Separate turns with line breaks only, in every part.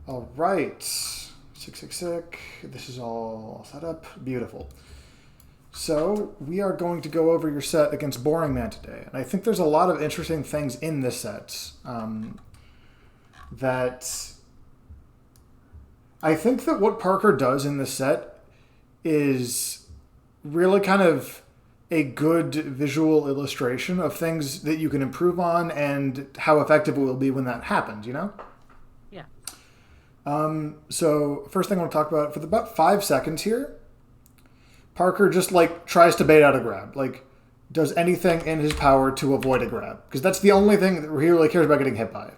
All right. Sick. This is all set up. Beautiful. So, we are going to go over your set against Boringman today. And I think there's a lot of interesting things in this set that... I think that what Parker does in this set is really kind of a good visual illustration of things that you can improve on and how effective it will be when that happens, you know?
Yeah.
So, first thing I want to talk about, for about 5 seconds here, Parker just, tries to bait out a grab. Does anything in his power to avoid a grab. Because that's the only thing that he really cares about getting hit by.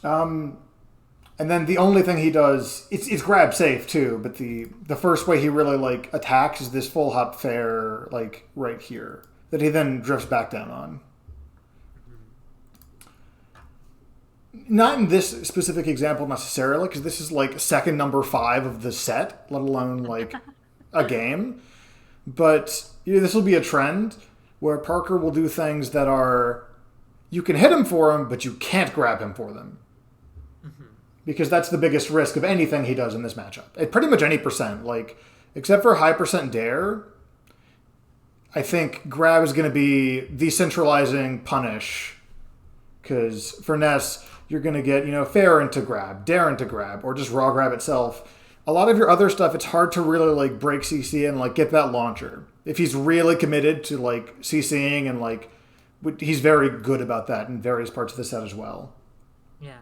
And then the only thing he does, it's grab safe too, but the first way he really attacks is this full hop fair right here that he then drifts back down on. Not in this specific example necessarily, because this is second number 5 of the set, let alone a game. But this will be a trend where Parker will do things that are, you can hit him for them, but you can't grab him for them. Because that's the biggest risk of anything he does in this matchup. At pretty much any percent. Except for high percent dare, I think grab is going to be the centralizing punish. Because for Ness, you're going to get, fair into grab, dare into grab, or just raw grab itself. A lot of your other stuff, it's hard to really break CC and get that launcher. If he's really committed to CCing and he's very good about that in various parts of the set as well.
Yeah.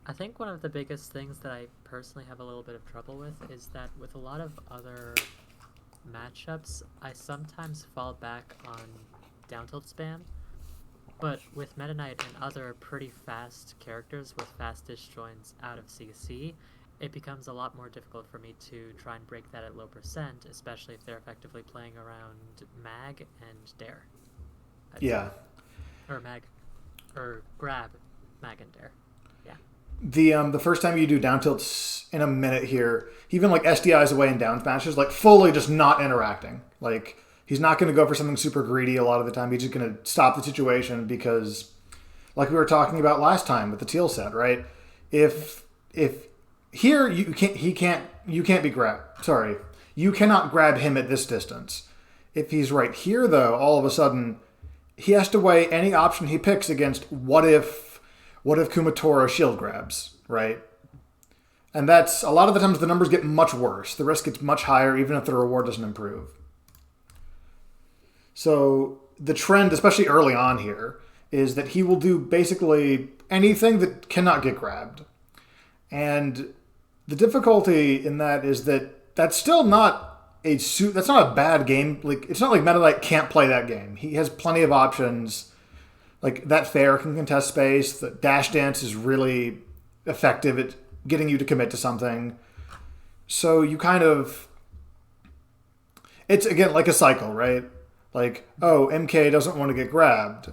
I think one of the biggest things that I personally have a little bit of trouble with is that with a lot of other matchups, I sometimes fall back on down tilt spam. But with Meta Knight and other pretty fast characters with fast disjoins out of CC, it becomes a lot more difficult for me to try and break that at low percent, especially if they're effectively playing around mag and dare.
Yeah.
Or mag. Or grab, mag and dare.
The first time you do down tilts in a minute here, even SDIs away and down smashes, fully just not interacting. He's not going to go for something super greedy a lot of the time. He's just going to stop the situation because, like we were talking about last time with the teal set, right? If here you can't be grabbed. Sorry, you cannot grab him at this distance. If he's right here, though, all of a sudden he has to weigh any option he picks against what if Kumatora shield grabs, right? And that's, a lot of the times the numbers get much worse. The risk gets much higher even if the reward doesn't improve. So the trend, especially early on here, is that he will do basically anything that cannot get grabbed. And the difficulty in that is that that's still not that's not a bad game. It's not like Meta Knight can't play that game. He has plenty of options. That fair can contest space. The dash dance is really effective at getting you to commit to something. So you kind of... It's, again, like a cycle, right? MK doesn't want to get grabbed.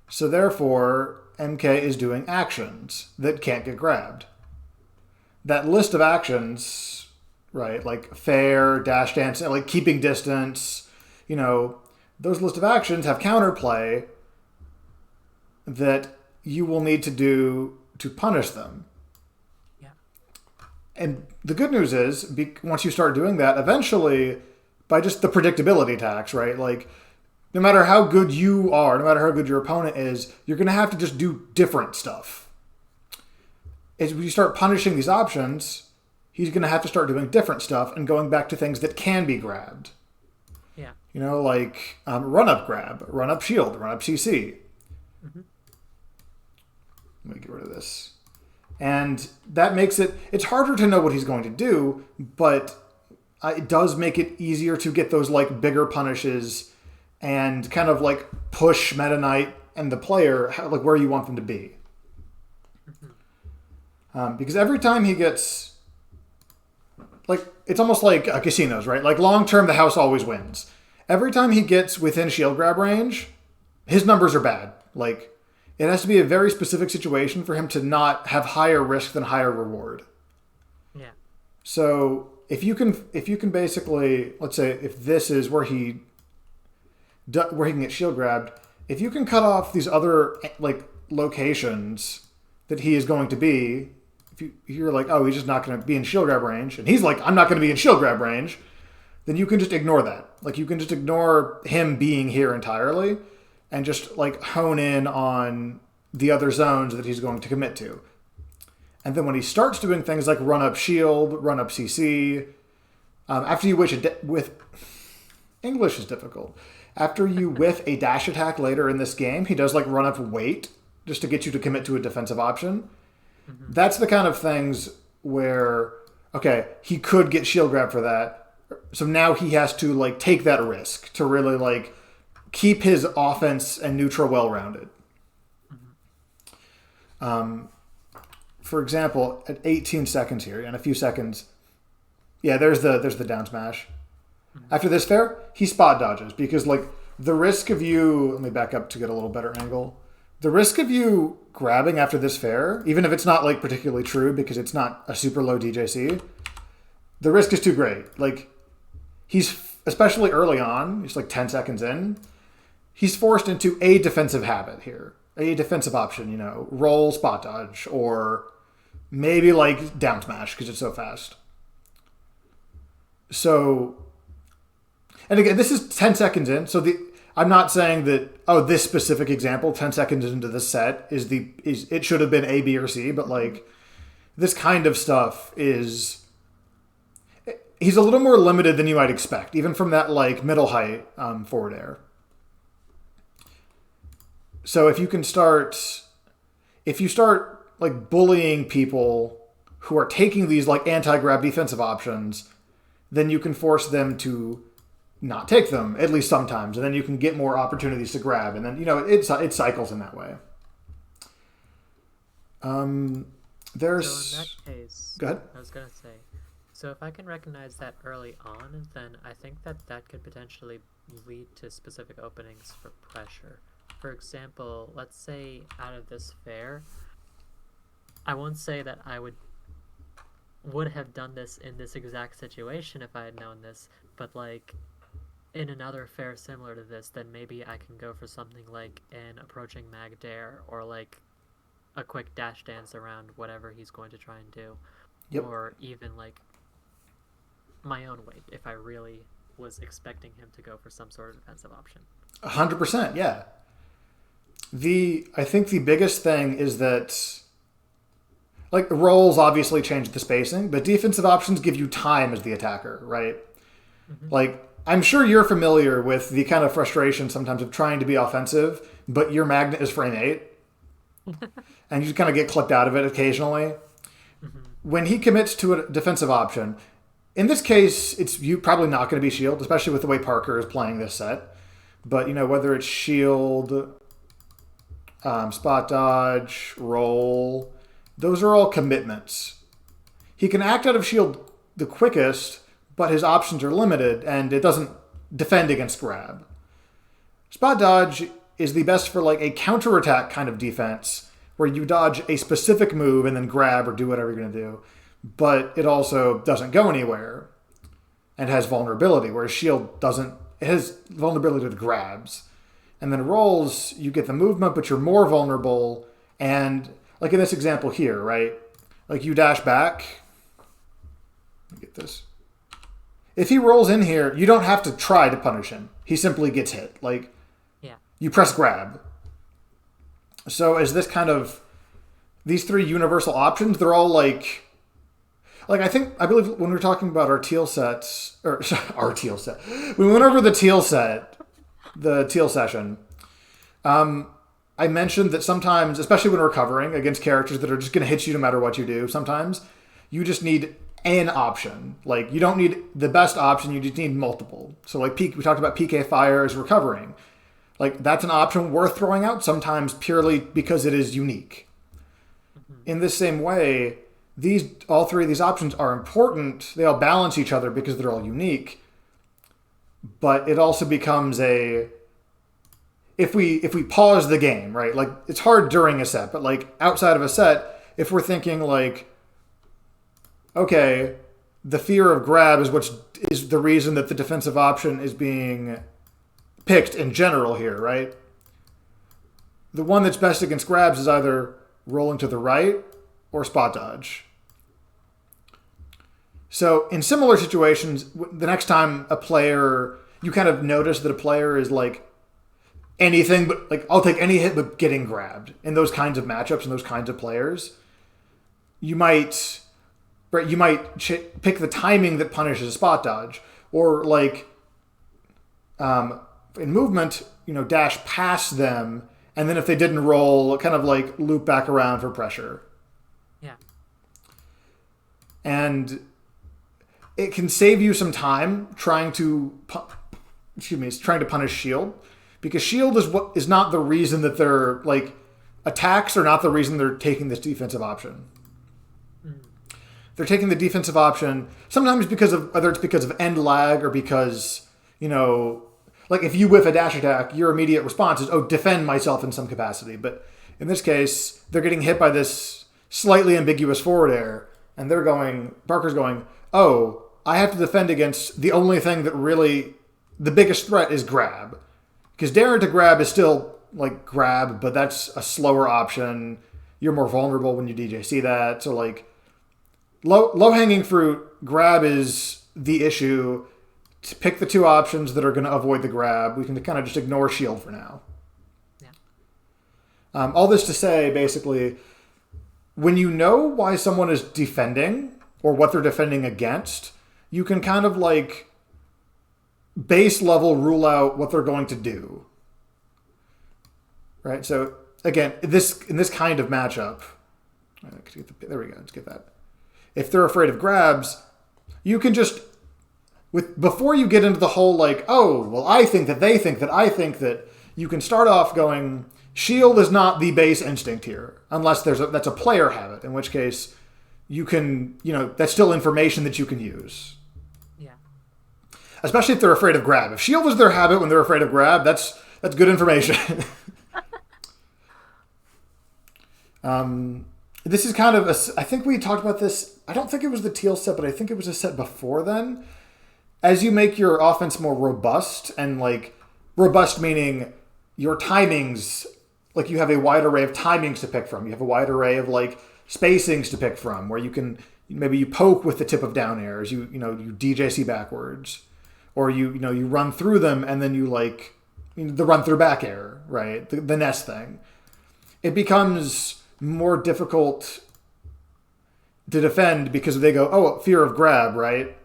So therefore, MK is doing actions that can't get grabbed. That list of actions, right, fair, dash dance, keeping distance, those list of actions have counterplay that you will need to do to punish them.
Yeah.
And the good news is, once you start doing that, eventually, by just the predictability tax, right? No matter how good you are, no matter how good your opponent is, you're going to have to just do different stuff. As you start punishing these options, he's going to have to start doing different stuff and going back to things that can be grabbed.
Yeah.
Run-up grab, run-up shield, run-up CC.
Mm-hmm.
Let me get rid of this. And that makes it's harder to know what he's going to do, but it does make it easier to get those bigger punishes and kind of push Meta Knight and the player where you want them to be.
Mm-hmm.
Because every time he gets it's almost like casinos, right? Long term, the house always wins. Every time he gets within shield grab range, his numbers are bad. It has to be a very specific situation for him to not have higher risk than higher reward.
Yeah.
So if you can basically, let's say if this is where he can get shield grabbed, if you can cut off these other locations that he is going to be, if you're like, oh, he's just not going to be in shield grab range, and he's like, I'm not going to be in shield grab range, then you can just ignore that. Like, you can just ignore him being here entirely and just, like, hone in on the other zones that he's going to commit to. And then when he starts doing things like run up shield, run up CC, after you with English is difficult. After you whiff a dash attack later in this game, he does like run up wait just to get you to commit to a defensive option. Mm-hmm. That's the kind of things where, okay, he could get shield grab for that. So now he has to like take that risk to really like keep his offense and neutral well-rounded. Mm-hmm. For example, at 18 seconds here, in a few seconds, yeah, there's the down smash. Mm-hmm. After this fair, he spot dodges because like the risk of you, let me back up to get a little better angle. The risk of you grabbing after this fair, even if it's not like particularly true because it's not a super low DJC, the risk is too great. Like he's, especially early on, he's like 10 seconds in, he's forced into a defensive habit here, a defensive option, you know, roll, spot dodge, or maybe like down smash because it's so fast. So, and again, this is 10 seconds in. So I'm not saying that, oh, this specific example, 10 seconds into the set is it should have been A, B, or C, but like this kind of stuff is, he's a little more limited than you might expect, even from that like middle height forward air. So if you start like bullying people who are taking these like anti-grab defensive options, then you can force them to not take them, at least sometimes, and then you can get more opportunities to grab, and then, you know, it cycles in that way. There's...
So in that case...
Go ahead.
I was going to say, so if I can recognize that early on, then I think that could potentially lead to specific openings for pressure. For example, let's say out of this fair, I won't say that I would have done this in this exact situation if I had known this, but like in another fair similar to this, then maybe I can go for something like an approaching mag dare or like a quick dash dance around whatever he's going to try and do. Yep. Or even like my own weight if I really was expecting him to go for some sort of defensive option.
100%, yeah. I think the biggest thing is that like rolls obviously change the spacing, but defensive options give you time as the attacker, right? Mm-hmm. Like I'm sure you're familiar with the kind of frustration sometimes of trying to be offensive, but your magnet is frame 8. And you kind of get clipped out of it occasionally. Mm-hmm. When he commits to a defensive option, in this case, it's you probably not going to be shield, especially with the way Parker is playing this set. But, you know, whether it's shield, spot dodge, roll, those are all commitments. He can act out of shield the quickest, but his options are limited, and it doesn't defend against grab. Spot dodge is the best for like a counterattack kind of defense, where you dodge a specific move and then grab or do whatever you're going to do, but it also doesn't go anywhere and has vulnerability, whereas shield doesn't. It has vulnerability to the grabs. And then rolls, you get the movement, but you're more vulnerable. And like in this example here, right? Like you dash back. Let me get this. If he rolls in here, you don't have to try to punish him. He simply gets hit. Like, yeah. You press grab. So as this kind of, these three universal options, they're all like I believe when we were talking about our teal sets, or our teal set, we went over the teal set, the teal session. I mentioned that sometimes, especially when recovering against characters that are just going to hit you no matter what you do, sometimes you just need an option. Like, you don't need the best option, you just need multiple. So like we talked about PK Fire as recovering. Like, that's an option worth throwing out sometimes purely because it is unique. Mm-hmm. In the same way, all three of these options are important. They all balance each other because they're all unique. But it also becomes if we pause the game, right? Like, it's hard during a set, but like outside of a set, if we're thinking like, okay, the fear of grab is the reason that the defensive option is being picked in general here, right? The one that's best against grabs is either rolling to the right, or spot dodge. So in similar situations, the next time a player, you kind of notice that a player is like anything but, like, I'll take any hit but getting grabbed. In those kinds of matchups and those kinds of players, you might pick the timing that punishes a spot dodge. Or like in movement, dash past them, and then if they didn't roll, kind of like loop back around for pressure.
Yeah.
And it can save you some time trying to punish shield, because shield is not the reason that they're like attacks are not the reason they're taking this defensive option. They're taking the defensive option sometimes because of whether it's because of end lag or because like if you whiff a dash attack, your immediate response is defend myself in some capacity. But in this case, they're getting hit by this slightly ambiguous forward air, and Barker's going, I have to defend against the only thing that really, the biggest threat is grab. Because daring to grab is still like grab, but that's a slower option. You're more vulnerable when you DJC that. So like low-hanging fruit, grab is the issue. To pick the two options that are going to avoid the grab. We can kind of just ignore shield for now.
Yeah.
All this to say, basically, when you know why someone is defending or what they're defending against, you can kind of like base level rule out what they're going to do. Right? So again, in this kind of matchup, there we go, let's get that. If they're afraid of grabs, you can just, before you get into the whole like, I think that they think that I think that, you can start off going, shield is not the base instinct here, unless that's a player habit, in which case you can, that's still information that you can use.
Yeah.
Especially if they're afraid of grab. If shield is their habit when they're afraid of grab, that's good information. This is kind of I think we talked about this. I don't think it was the teal set, but I think it was a set before then. As you make your offense more robust, and like robust meaning your timings, like you have a wide array of timings to pick from. You have a wide array of like spacings to pick from, where you can maybe you poke with the tip of down airs, you DJC backwards, or you run through them and then you like the run through back air, right? The nest thing. It becomes more difficult to defend because they go, fear of grab, right?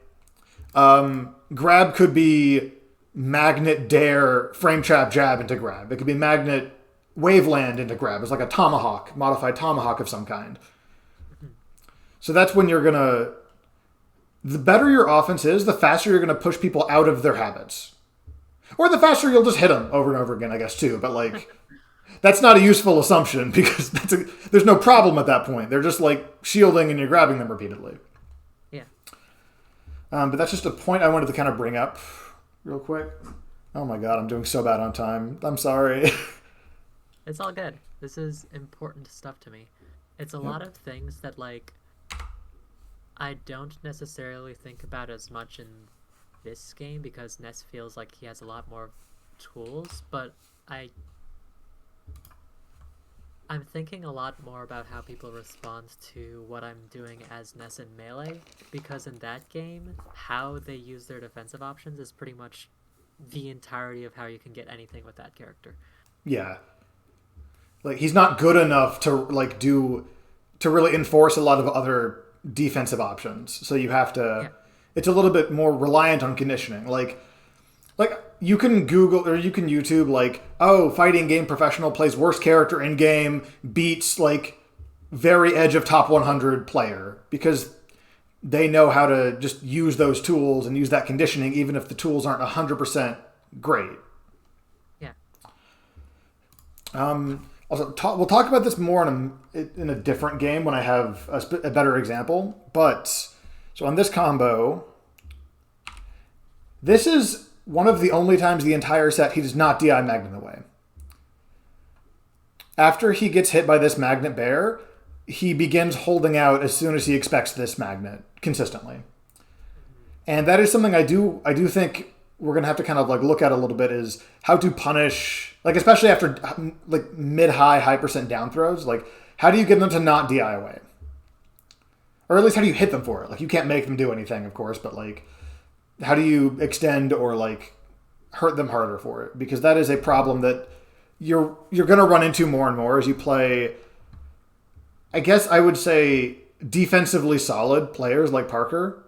Grab could be magnet dare frame trap jab into grab. It could be magnet waveland into grab. It's like a tomahawk, modified tomahawk of some kind. So that's when the better your offense is, the faster you're going to push people out of their habits. Or the faster you'll just hit them over and over again, I guess, too. But like, that's not a useful assumption because there's no problem at that point. They're just like shielding and you're grabbing them repeatedly.
Yeah.
But that's just a point I wanted to kind of bring up real quick. Oh my god, I'm doing so bad on time. I'm sorry.
It's all good. This is important stuff to me. It's a lot of things that like I don't necessarily think about as much in this game because Ness feels like he has a lot more tools, but I'm thinking a lot more about how people respond to what I'm doing as Ness in Melee, because in that game, how they use their defensive options is pretty much the entirety of how you can get anything with that character.
Yeah. Like, he's not good enough to really enforce a lot of other defensive options. So you have to... Yeah. It's a little bit more reliant on conditioning. Like you can Google or you can YouTube fighting game professional plays worst character in game, beats like very edge of top 100 player, because they know how to just use those tools and use that conditioning even if the tools aren't 100% great.
Yeah.
Also, we'll talk about this more in a different game when I have a better example. But so on this combo, this is one of the only times the entire set he does not DI Magnet away. After he gets hit by this Magnet Bear, he begins holding out as soon as he expects this Magnet consistently. And that is something I do think we're gonna have to kind of like look at a little bit is how to punish, like especially after like high percent down throws. Like how do you get them to not DI away, or at least how do you hit them for it? Like you can't make them do anything, of course, but like how do you extend or like hurt them harder for it? Because that is a problem that you're gonna run into more and more as you play. I guess I would say defensively solid players like Parker.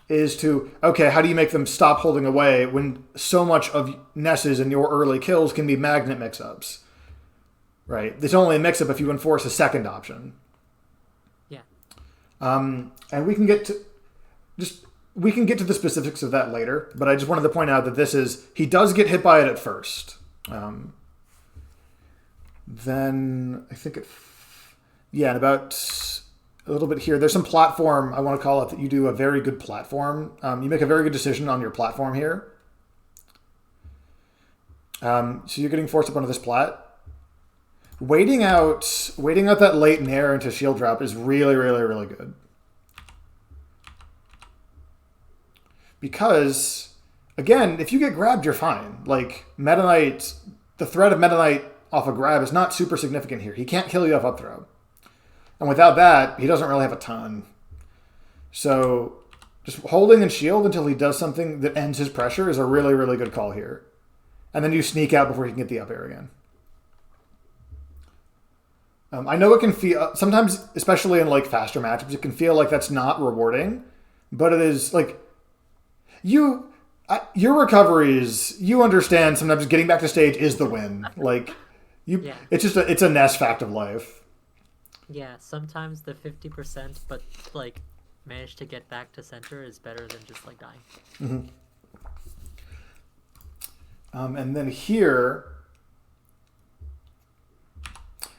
Is to, okay, how do you make them stop holding away when so much of Nesses and your early kills can be magnet mix-ups, right? It's only a mix-up if you enforce a second option.
Yeah.
And we can get to the specifics of that later, but I just wanted to point out that he does get hit by it at first. Then I think and about a little bit here. There's some platform, I want to call it, that you do a very good platform. You make a very good decision on your platform here. So you're getting forced up onto this plat. Waiting out that late nair into shield drop is really, really, really good. Because, again, if you get grabbed, you're fine. Like, Meta Knight, the threat of Meta Knight off a grab is not super significant here. He can't kill you off up throw. And without that, he doesn't really have a ton. So just holding and shield until he does something that ends his pressure is a really, really good call here. And then you sneak out before he can get the up air again. I know it can feel, sometimes, especially in like faster matchups, it can feel like that's not rewarding. But it is like, your recoveries, you understand sometimes getting back to stage is the win. Like, it's a Ness fact of life.
Yeah, sometimes the 50%, but like manage to get back to center is better than just like dying.
Mm-hmm. And then here,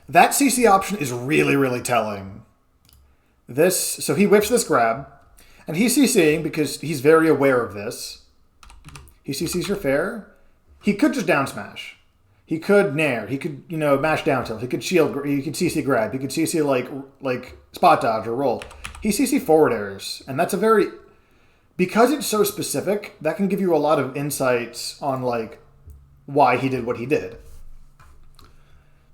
that CC option is really, really telling. So he whips this grab, and he's CCing because he's very aware of this. He CCs your fair. He could just down smash. He could nair. He could, mash down tilt. He could shield. He could CC grab. He could CC like spot dodge or roll. He CC forward airs, and that's because it's so specific, that can give you a lot of insights on like why he did what he did.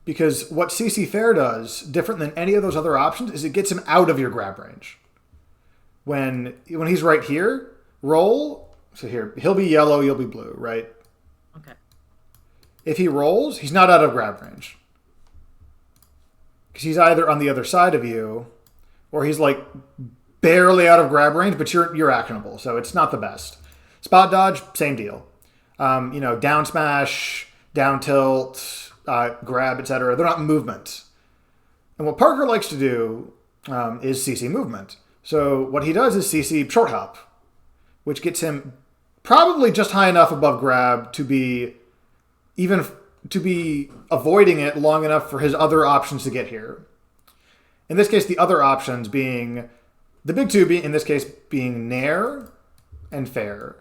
Because what CC fair does, different than any of those other options, is it gets him out of your grab range. When he's right here, roll. So here, he'll be yellow, you'll be blue, right?
Okay.
If he rolls, he's not out of grab range. Because he's either on the other side of you, or he's like barely out of grab range, but you're actionable, so it's not the best. Spot dodge, same deal. Down smash, down tilt, grab, etc. They're not movement. And what Parker likes to do is CC movement. So what he does is CC short hop, which gets him probably just high enough above grab to be avoiding it long enough for his other options to get here. In this case, the other options being the big two, in this case being nair and fair.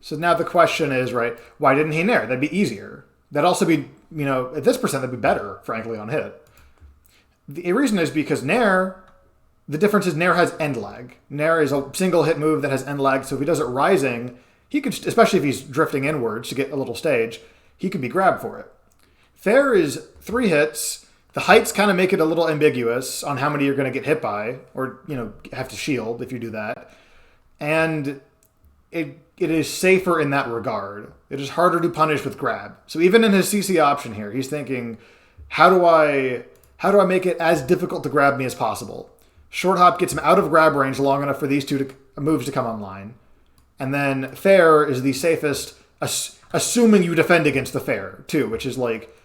So now the question is, right, why didn't he nair? That'd be easier. That'd also be, at this percent, that'd be better, frankly, on hit. The reason is because nair, the difference is nair has end lag. Nair is a single hit move that has end lag, so if he does it rising, he could, especially if he's drifting inwards to get a little stage, he could be grabbed for it. Fair is 3 hits. The heights kind of make it a little ambiguous on how many you're going to get hit by, or have to shield if you do that. And it is safer in that regard. It is harder to punish with grab. So even in his CC option here, he's thinking, how do I make it as difficult to grab me as possible? Short hop gets him out of grab range long enough for these two moves to come online. And then fair is the safest, assuming you defend against the fair, too, which is like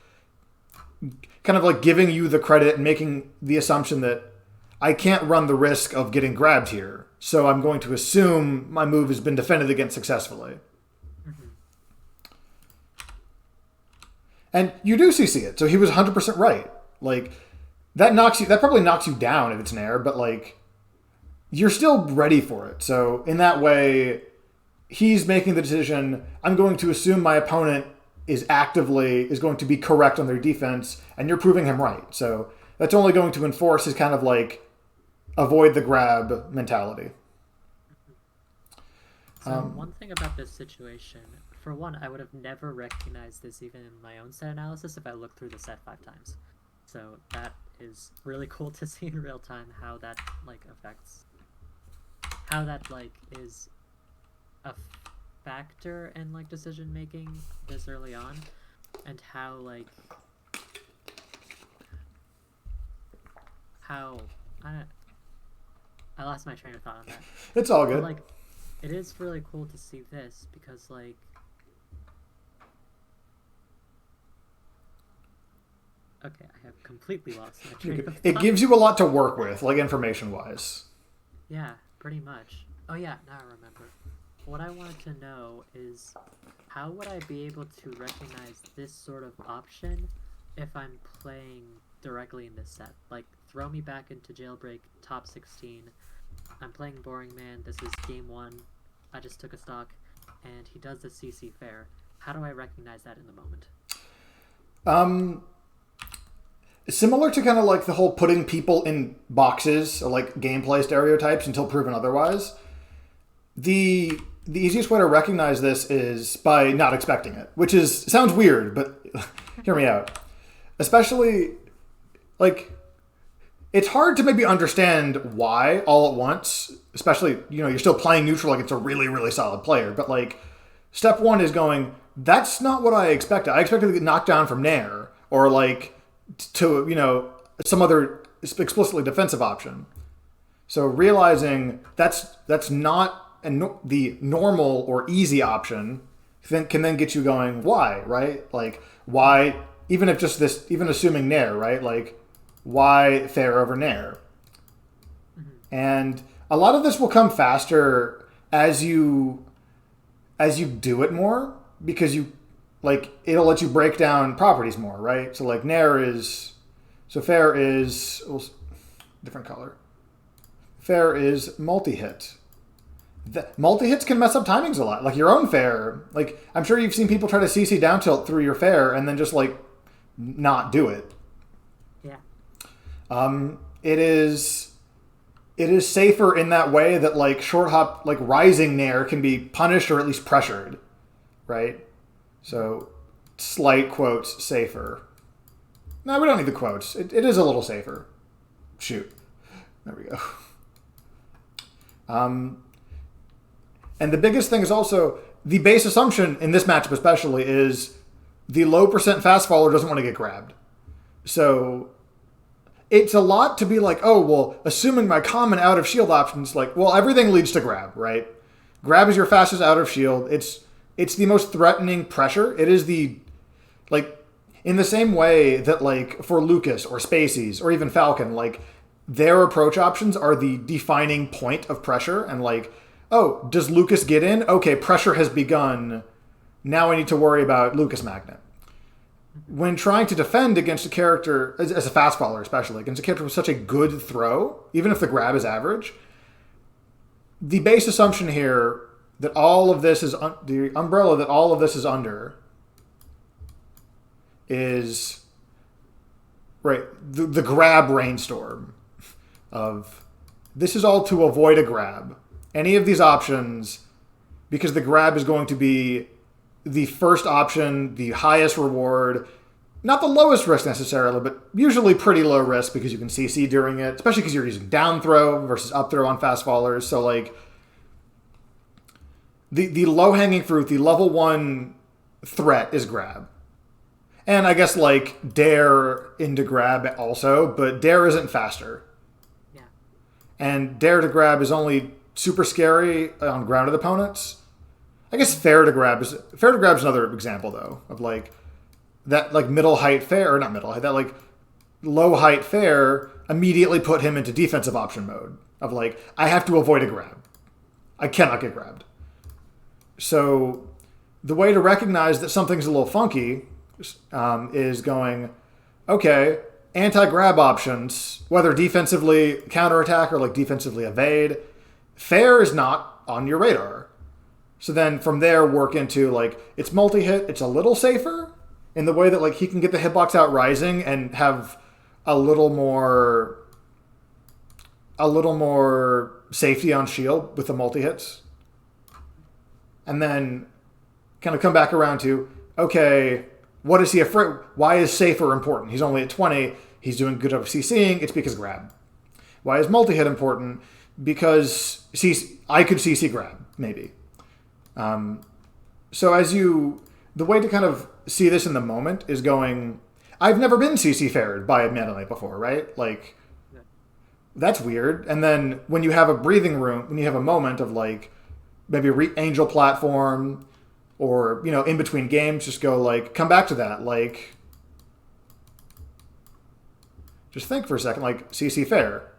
kind of like giving you the credit and making the assumption that I can't run the risk of getting grabbed here. So I'm going to assume my move has been defended against successfully. Mm-hmm. And you do CC it. So he was 100% right. Like, that probably knocks you down if it's nair, but like, you're still ready for it. So in that way, he's making the decision, I'm going to assume my opponent is going to be correct on their defense, and you're proving him right. So that's only going to enforce his kind of like avoid the grab mentality.
So one thing about this situation, for one, I would have never recognized this even in my own set analysis if I looked through the set 5 times. So that is really cool to see in real time how that affects, how that is a factor in decision making this early on, and how I lost my train of thought on that.
It's all good.
But, it is really cool to see this because okay, I have completely lost my train of thought.
It gives you a lot to work with, information wise.
Yeah, pretty much. Oh yeah, now I remember. What I wanted to know is how would I be able to recognize this sort of option if I'm playing directly in this set? Throw me back into Jailbreak top 16. I'm playing Boringman. This is game 1. I just took a stock, and he does the CC fair. How do I recognize that in the moment?
Similar to kind of the whole putting people in boxes or gameplay stereotypes until proven otherwise. The easiest way to recognize this is by not expecting it, which sounds weird, but hear me out. Especially it's hard to maybe understand why all at once, especially, you're still playing neutral it's a really, really solid player. But step 1 is going, that's not what I expected. I expected to get knocked down from Nair or to, some other explicitly defensive option. So realizing that's not the normal or easy option can then get you going, why, right? Why, even assuming Nair, right? Why fair over Nair? Mm-hmm. And a lot of this will come faster as you do it more, because it'll let you break down properties more, right? So fair is different color. Fair is multi-hit. Multi-hits can mess up timings a lot. Your own fair, I'm sure you've seen people try to CC down tilt through your fair and then just not do it.
Yeah.
It is safer in that way that short hop rising Nair can be punished or at least pressured, right? So slight quotes safer. No, we don't need the quotes. It is a little safer. Shoot, there we go. And the biggest thing is also the base assumption in this matchup especially is the low percent fast faller doesn't want to get grabbed. So it's a lot to be assuming my common out of shield options, everything leads to grab, right? Grab is your fastest out of shield. It's the most threatening pressure. It is in the same way that for Lucas or Spaceys or even Falcon, their approach options are the defining point of pressure. And does Lucas get in? Okay, pressure has begun. Now I need to worry about Lucas Magnet. When trying to defend against a character, as a fast faller especially, against a character with such a good throw, even if the grab is average, the base assumption here that all of this is, the umbrella that all of this is under is, right, the grab rainstorm of, this is all to avoid a grab. Any of these options, because the grab is going to be the first option, the highest reward, not the lowest risk necessarily, but usually pretty low risk because you can CC during it, especially because you're using down throw versus up throw on fast fallers. So the low hanging fruit, the level 1 threat is grab. And I guess dare into grab also, but dare isn't faster.
Yeah.
And dare to grab is only super scary on grounded opponents. I guess fair to grab is another example though of that middle height fair, or not middle height, that low height fair immediately put him into defensive option mode of I have to avoid a grab. I cannot get grabbed. So the way to recognize that something's a little funky is going, okay, anti-grab options, whether defensively counterattack or defensively evade, fair is not on your radar. So then from there, work into it's multi-hit. It's a little safer in the way that he can get the hitbox out rising and have a little more a little more safety on shield with the multi-hits. And then kind of come back around to, okay, what is he afraid? Why is safer important? He's only at 20. He's doing good job of CCing. It's because grab. Why is multi-hit important? Because I could CC grab, maybe. So the way to kind of see this in the moment is going, I've never been CC fared by a Meta Knight before, right? Like, that's weird. And then when you have a breathing room, when you have a moment of like, maybe Angel platform, or, you know, in between games, just go like, come back to that. Like, just think for a second, like, CC fair.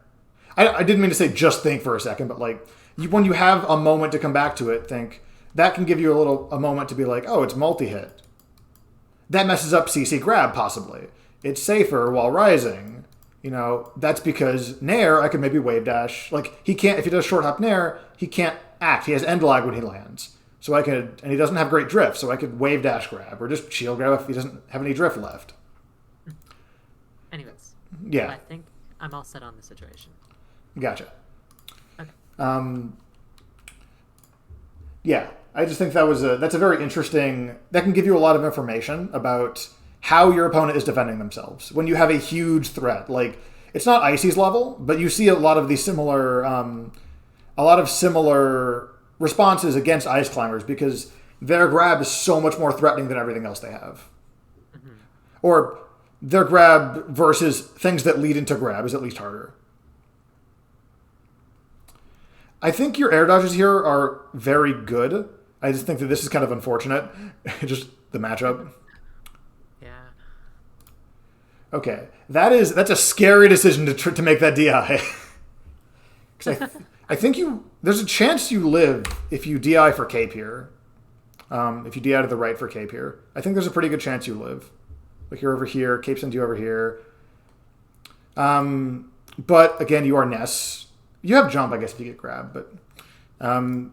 I didn't mean to say just think for a second, but like, when you have a moment to come back to it, think, that can give you a moment to be like, oh, it's multi-hit. That messes up CC grab, possibly. It's safer while rising. You know, that's because Nair, I could maybe wave dash. Like, he can't, if he does short hop Nair, he can't act. He has end lag when he lands. So I could, and he doesn't have great drift, so I could wave dash grab, or just shield grab if he doesn't have any drift left.
Anyways.
Yeah.
I think I'm all set on the situation.
Gotcha.
Okay.
Yeah, I just think that's a very interesting, that can give you a lot of information about how your opponent is defending themselves. When you have a huge threat, like, it's not Icy's level, but you see a lot of these similar, responses against Ice Climbers because their grab is so much more threatening than everything else they have. Mm-hmm. Or their grab versus things that lead into grab is at least harder. I think your air dodges here are very good. I just think that this is kind of unfortunate. Just the matchup.
Yeah.
Okay. That's a scary decision to make that DI. Because I think there's a chance you live if you DI for Cape here. If you DI to the right for Cape here. I think there's a pretty good chance you live. Like, you're over here, Cape sends you over here. But again, you are Ness. You have jump, I guess, if you get grabbed. But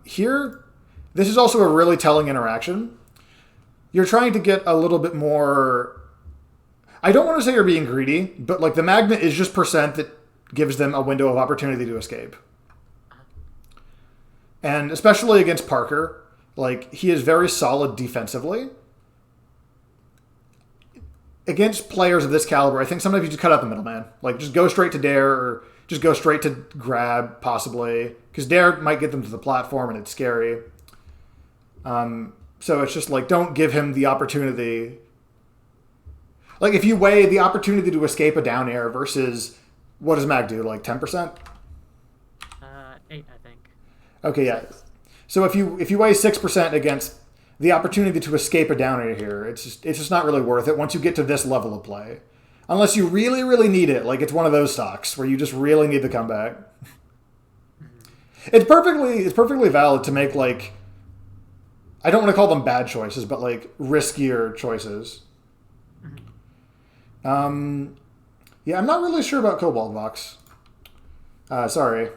here, this is also a really telling interaction. You're trying to get a little bit more... I don't want to say you're being greedy, but like the magnet is just percent that gives them a window of opportunity to escape. And especially against Parker, like, he is very solid defensively. Against players of this caliber, I think sometimes you just cut out the middleman. Like, just go straight to Dare, or just go straight to grab, possibly. Because Dare might get them to the platform, and it's scary. So it's just like, don't give him the opportunity. Like, if you weigh the opportunity to escape a down air versus, what does Mag do, like 10%?
8, I think.
Okay, yeah. So if you weigh 6% against the opportunity to escape a down air here, it's just not really worth it once you get to this level of play. Unless you really, really need it, like it's one of those stocks where you just really need the comeback. It's perfectly valid to make, like, I don't want to call them bad choices, but like riskier choices. Yeah, I'm not really sure about Cobalt Vox. Sorry.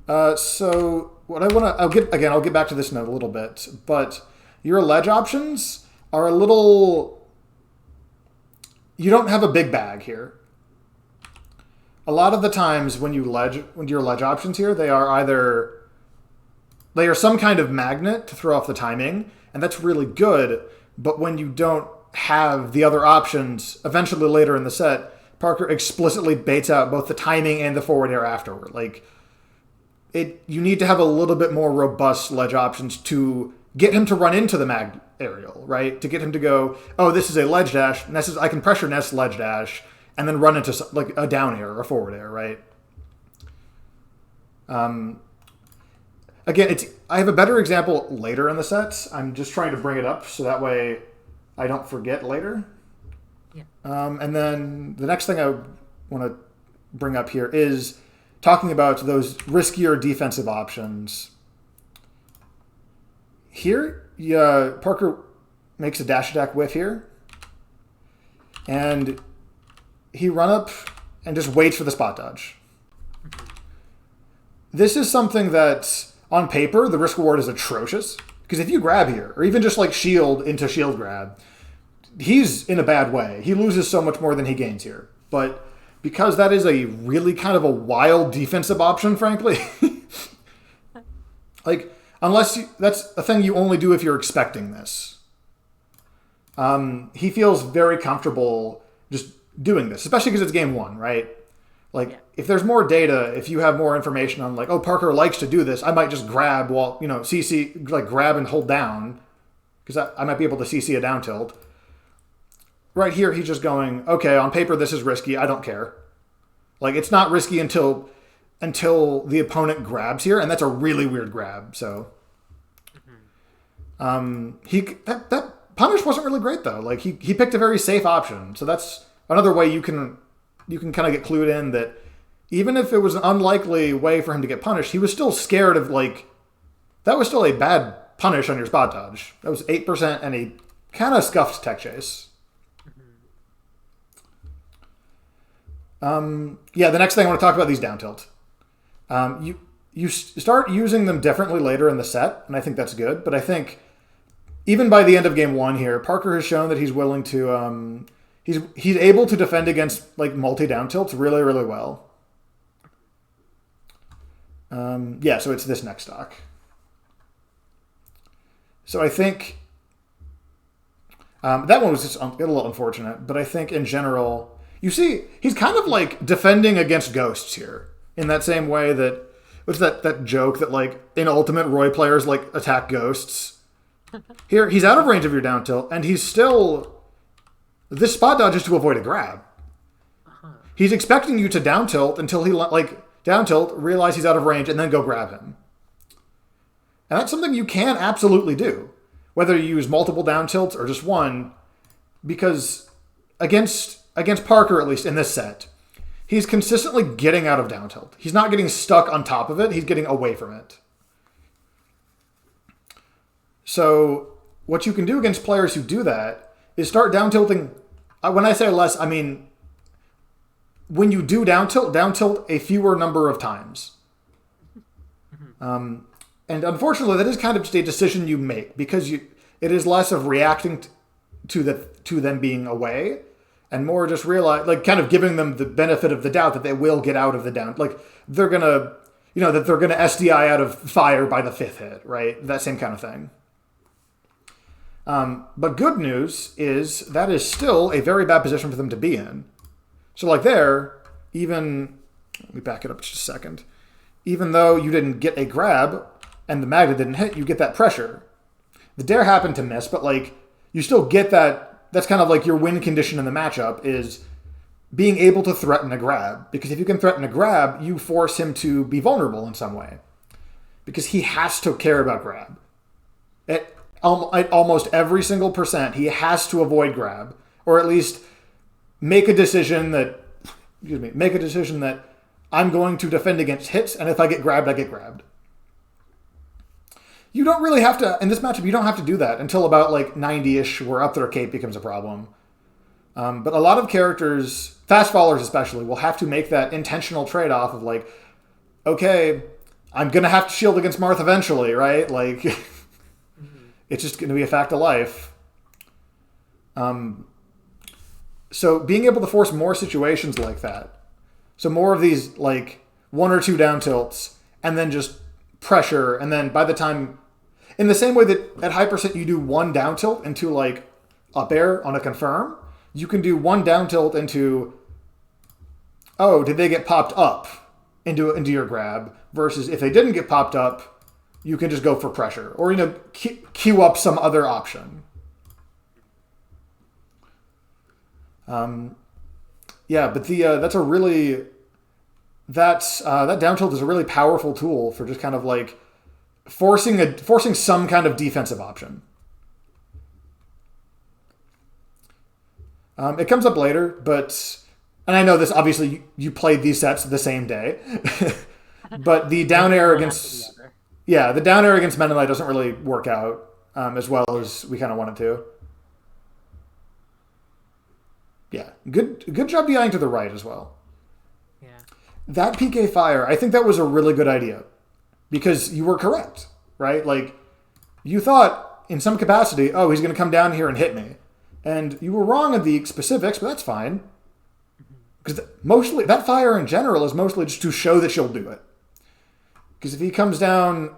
So what I'll get back to this note a little bit, but your ledge options are a little, you don't have a big bag here. A lot of the times when your ledge options here, they are some kind of magnet to throw off the timing, and that's really good, but when you don't have the other options, eventually later in the set, Parker explicitly baits out both the timing and the forward air afterward. Like, you need to have a little bit more robust ledge options to get him to run into the mag aerial, right? To get him to go, oh, this is a ledge dash. I can pressure Ness ledge dash and then run into like a down air or a forward air, right? Again, I have a better example later in the sets. I'm just trying to bring it up so that way I don't forget later.
Yeah.
And then the next thing I want to bring up here is talking about those riskier defensive options. Here, Parker makes a dash attack whiff here. And he run up and just waits for the spot dodge. This is something that, on paper, the risk reward is atrocious. Because if you grab here, or even just like shield into shield grab, he's in a bad way. He loses so much more than he gains here. But because that is a really kind of a wild defensive option, frankly. Like, that's a thing you only do if you're expecting this. He feels very comfortable just doing this, especially because it's game one, right? Like, if there's more data, if you have more information on, like, oh, Parker likes to do this, I might just grab while, CC, like, grab and hold down, because I might be able to CC a down tilt. Right here, he's just going, okay, on paper, this is risky. I don't care. Like, it's not risky until the opponent grabs here, and that's a really weird grab, so. That punish wasn't really great, though. Like, he picked a very safe option, so that's another way you can kind of get clued in that even if it was an unlikely way for him to get punished, he was still scared of, like, that was still a bad punish on your spot dodge. That was 8% and a kind of scuffed tech chase. The next thing I want to talk about, these down tilt. You start using them differently later in the set, and I think that's good, but I think even by the end of game one here, Parker has shown that he's willing to, he's able to defend against, like, multi-down tilts really, really well. So it's this next stock. So I think that one was just a little unfortunate, but I think in general, you see, he's kind of like defending against ghosts here in that same way that, what's that joke that, like, in Ultimate, Roy players, like, attack ghosts. Here, he's out of range of your down tilt, and he's still, this spot dodge is to avoid a grab. He's expecting you to down tilt until he, like, down tilt, realize he's out of range, and then go grab him. And that's something you can absolutely do, whether you use multiple down tilts or just one, because against Parker, at least in this set, he's consistently getting out of down tilt. He's not getting stuck on top of it. He's getting away from it. So what you can do against players who do that is start down tilting. When I say less, I mean when you do down tilt a fewer number of times. And unfortunately, that is kind of just a decision you make, because it is less of reacting to them being away, and more just realize, like, kind of giving them the benefit of the doubt that they will get out of the down. Like, they're gonna, that they're gonna SDI out of fire by the 5th hit, right? That same kind of thing. But good news is that is still a very bad position for them to be in. So, like, there, even, let me back it up just a second. Even though you didn't get a grab and the magnet didn't hit, you get that pressure. The dare happened to miss, but, like, you still get that. That's kind of like your win condition in the matchup, is being able to threaten a grab. Because if you can threaten a grab, you force him to be vulnerable in some way. Because he has to care about grab. At almost every single percent, he has to avoid grab. Or at least make a decision that I'm going to defend against hits, and if I get grabbed, I get grabbed. You don't really have to, in this matchup, you don't have to do that until about, like, 90-ish, where up their cape becomes a problem. But a lot of characters, fast followers especially, will have to make that intentional trade-off of, like, okay, I'm going to have to shield against Marth eventually, right? Like, it's just going to be a fact of life. So being able to force more situations like that, so more of these, like, 1 or 2 down tilts, and then just pressure, and then by the time, in the same way that at high percent you do 1 down tilt into, like, up air on a confirm, you can do 1 down tilt into, oh, did they get popped up into your grab, versus if they didn't get popped up, you can just go for pressure, or, queue up some other option. But that down tilt is a really powerful tool for just kind of, like, forcing some kind of defensive option. It comes up later, and I know this, obviously you played these sets the same day, but the down air against Mennonite doesn't really work out as well as we kind of want it to. Yeah, good job DIing to the right as well.
Yeah.
That PK fire, I think that was a really good idea, because you were correct, right? Like, you thought in some capacity, oh, he's going to come down here and hit me. And you were wrong in the specifics, but that's fine. because mostly that fire in general is mostly just to show that she'll do it. Because if he comes down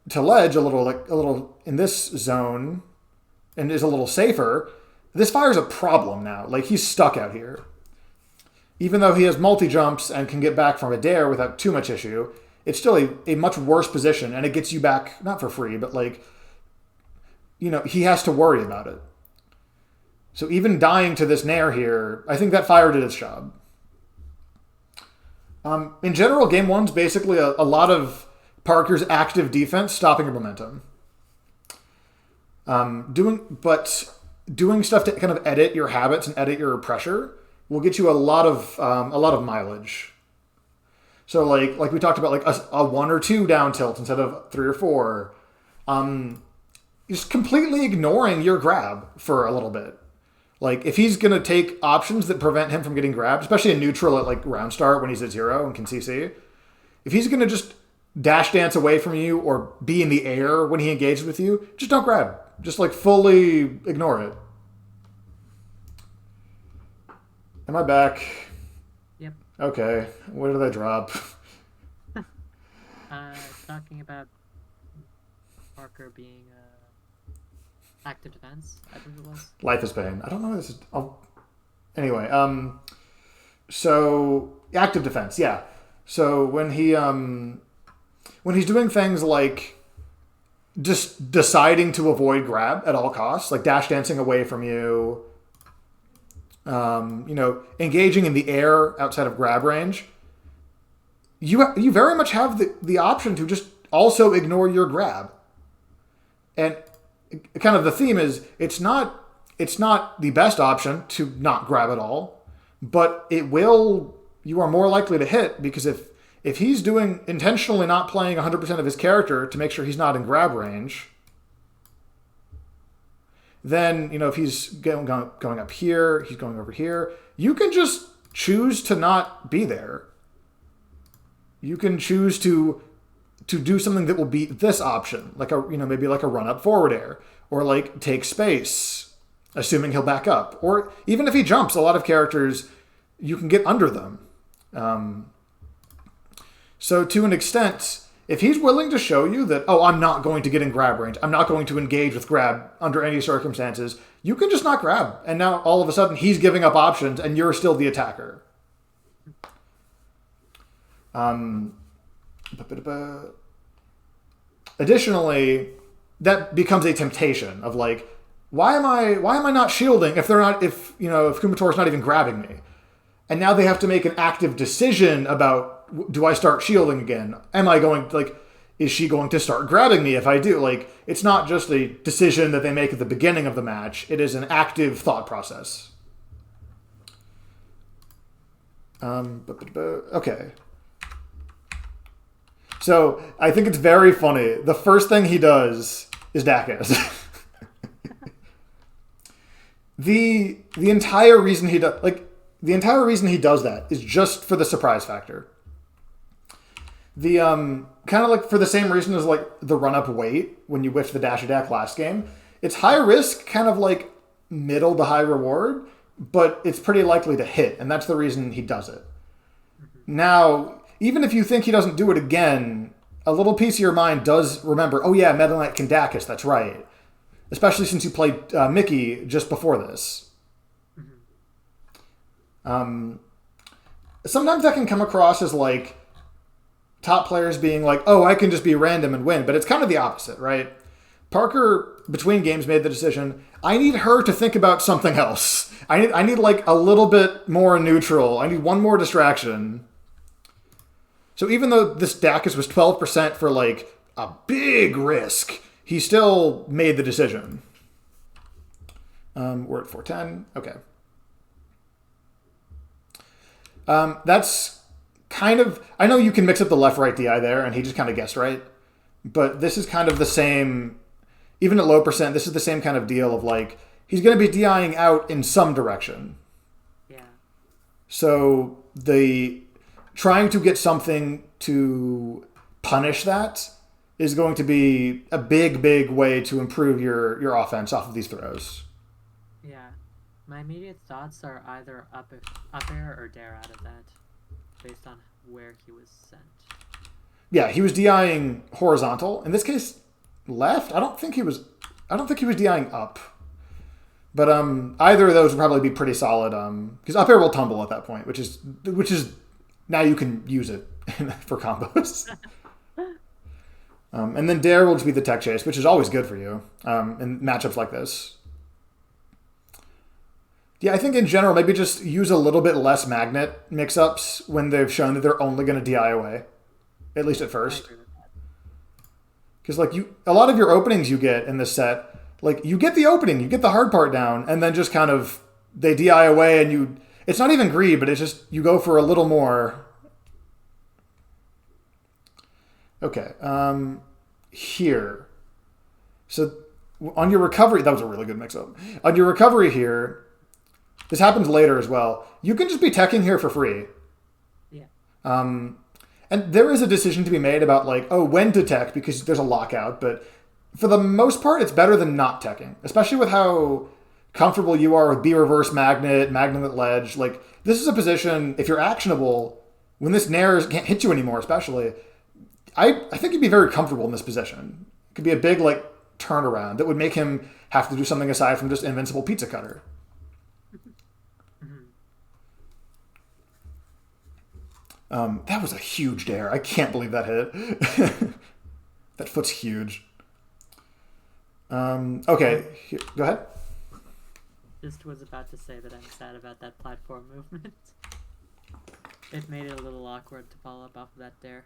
to ledge a little in this zone and is a little safer, this fire's a problem now. Like, he's stuck out here. Even though he has multi-jumps and can get back from a dare without too much issue, it's still a much worse position, and it gets you back, not for free, but like, he has to worry about it. So even dying to this nair here, I think that fire did its job. In general, game one's basically a lot of Parker's active defense stopping your momentum. Doing stuff to kind of edit your habits and edit your pressure will get you a lot of mileage. So like we talked about, like a 1 or 2 down tilt instead of 3 or 4. Just completely ignoring your grab for a little bit. Like, if he's going to take options that prevent him from getting grabbed, especially in neutral at like round start when he's at 0 and can CC, if he's going to just dash dance away from you or be in the air when he engages with you, just don't grab. Just like fully ignore it. Am I back?
Yep.
Okay. What did I drop?
Talking about Parker being active defense, I think it was. Life is
pain. I don't know. This is. Anyway. So active defense, yeah. So when he's doing things like just deciding to avoid grab at all costs, like dash dancing away from you, engaging in the air outside of grab range, you very much have the option to just also ignore your grab. And kind of the theme is it's not the best option to not grab at all, but you are more likely to hit, because if he's doing intentionally not playing 100% of his character to make sure he's not in grab range, then, if he's going up here, he's going over here, you can just choose to not be there. You can choose to do something that will beat this option, like maybe like a run up forward air, or like take space, assuming he'll back up, or even if he jumps, a lot of characters you can get under them. So to an extent, if he's willing to show you that, I'm not going to get in grab range, I'm not going to engage with grab under any circumstances, you can just not grab, and now all of a sudden he's giving up options and you're still the attacker. Additionally, that becomes a temptation of like, why am I not shielding if Kumatora's not even grabbing me? And now they have to make an active decision about, do I start shielding again? Am I going, is she going to start grabbing me if I do? Like, it's not just a decision that they make at the beginning of the match. It is an active thought process. Okay. So I think it's very funny. The first thing he does is Dacus. The entire reason he does that is just for the surprise factor. The kind of like for the same reason as like the run up weight when you whiffed the dash attack last game. It's high risk, kind of like middle to high reward, but it's pretty likely to hit, and that's the reason he does it. Now, even if you think he doesn't do it again, a little piece of your mind does remember, oh yeah, Meta Knight can Dacus, that's right. Especially since you played Mickey just before this. Sometimes that can come across as like top players being like, I can just be random and win, but it's kind of the opposite, right? Parker, between games, made the decision, I need her to think about something else. I need like a little bit more neutral. I need one more distraction. So even though this Dacus was 12% for like a big risk, he still made the decision. We're at 410. Okay. That's kind of, I know you can mix up the left-right DI there, and he just kind of guessed right. But this is kind of the same, even at low percent, this is the same kind of deal of like, he's going to be DIing out in some direction.
Yeah.
So trying to get something to punish that is going to be a big, big way to improve your offense off of these throws.
Yeah. My immediate thoughts are either up air or dare out of that, based on where he was sent.
Yeah, he was DIing horizontal. In this case, left. I don't think he was DIing up. But either of those would probably be pretty solid. Because up air will tumble at that point, which is now you can use it for combos. And then dare will just be the tech chase, which is always good for you in matchups like this. Yeah, I think in general, maybe just use a little bit less magnet mix-ups when they've shown that they're only going to DI away, at least at first. Because like a lot of your openings you get in this set, like you get the opening, you get the hard part down, and then just kind of they DI away, and it's not even greed, but it's just you go for a little more. Okay, here. So on your recovery, that was a really good mix-up. On your recovery here. This happens later as well. You can just be teching here for free.
Yeah.
And there is a decision to be made about like, when to tech because there's a lockout. But for the most part, it's better than not teching, especially with how comfortable you are with B reverse magnet at ledge. Like this is a position, if you're actionable, when this Nair can't hit you anymore, especially, I think you'd be very comfortable in this position. It could be a big like turnaround that would make him have to do something aside from just invincible pizza cutter. That was a huge dare. I can't believe that hit. That foot's huge. Okay, go ahead.
Just was about to say that I'm sad about that platform movement. It made it a little awkward to follow up off of that dare.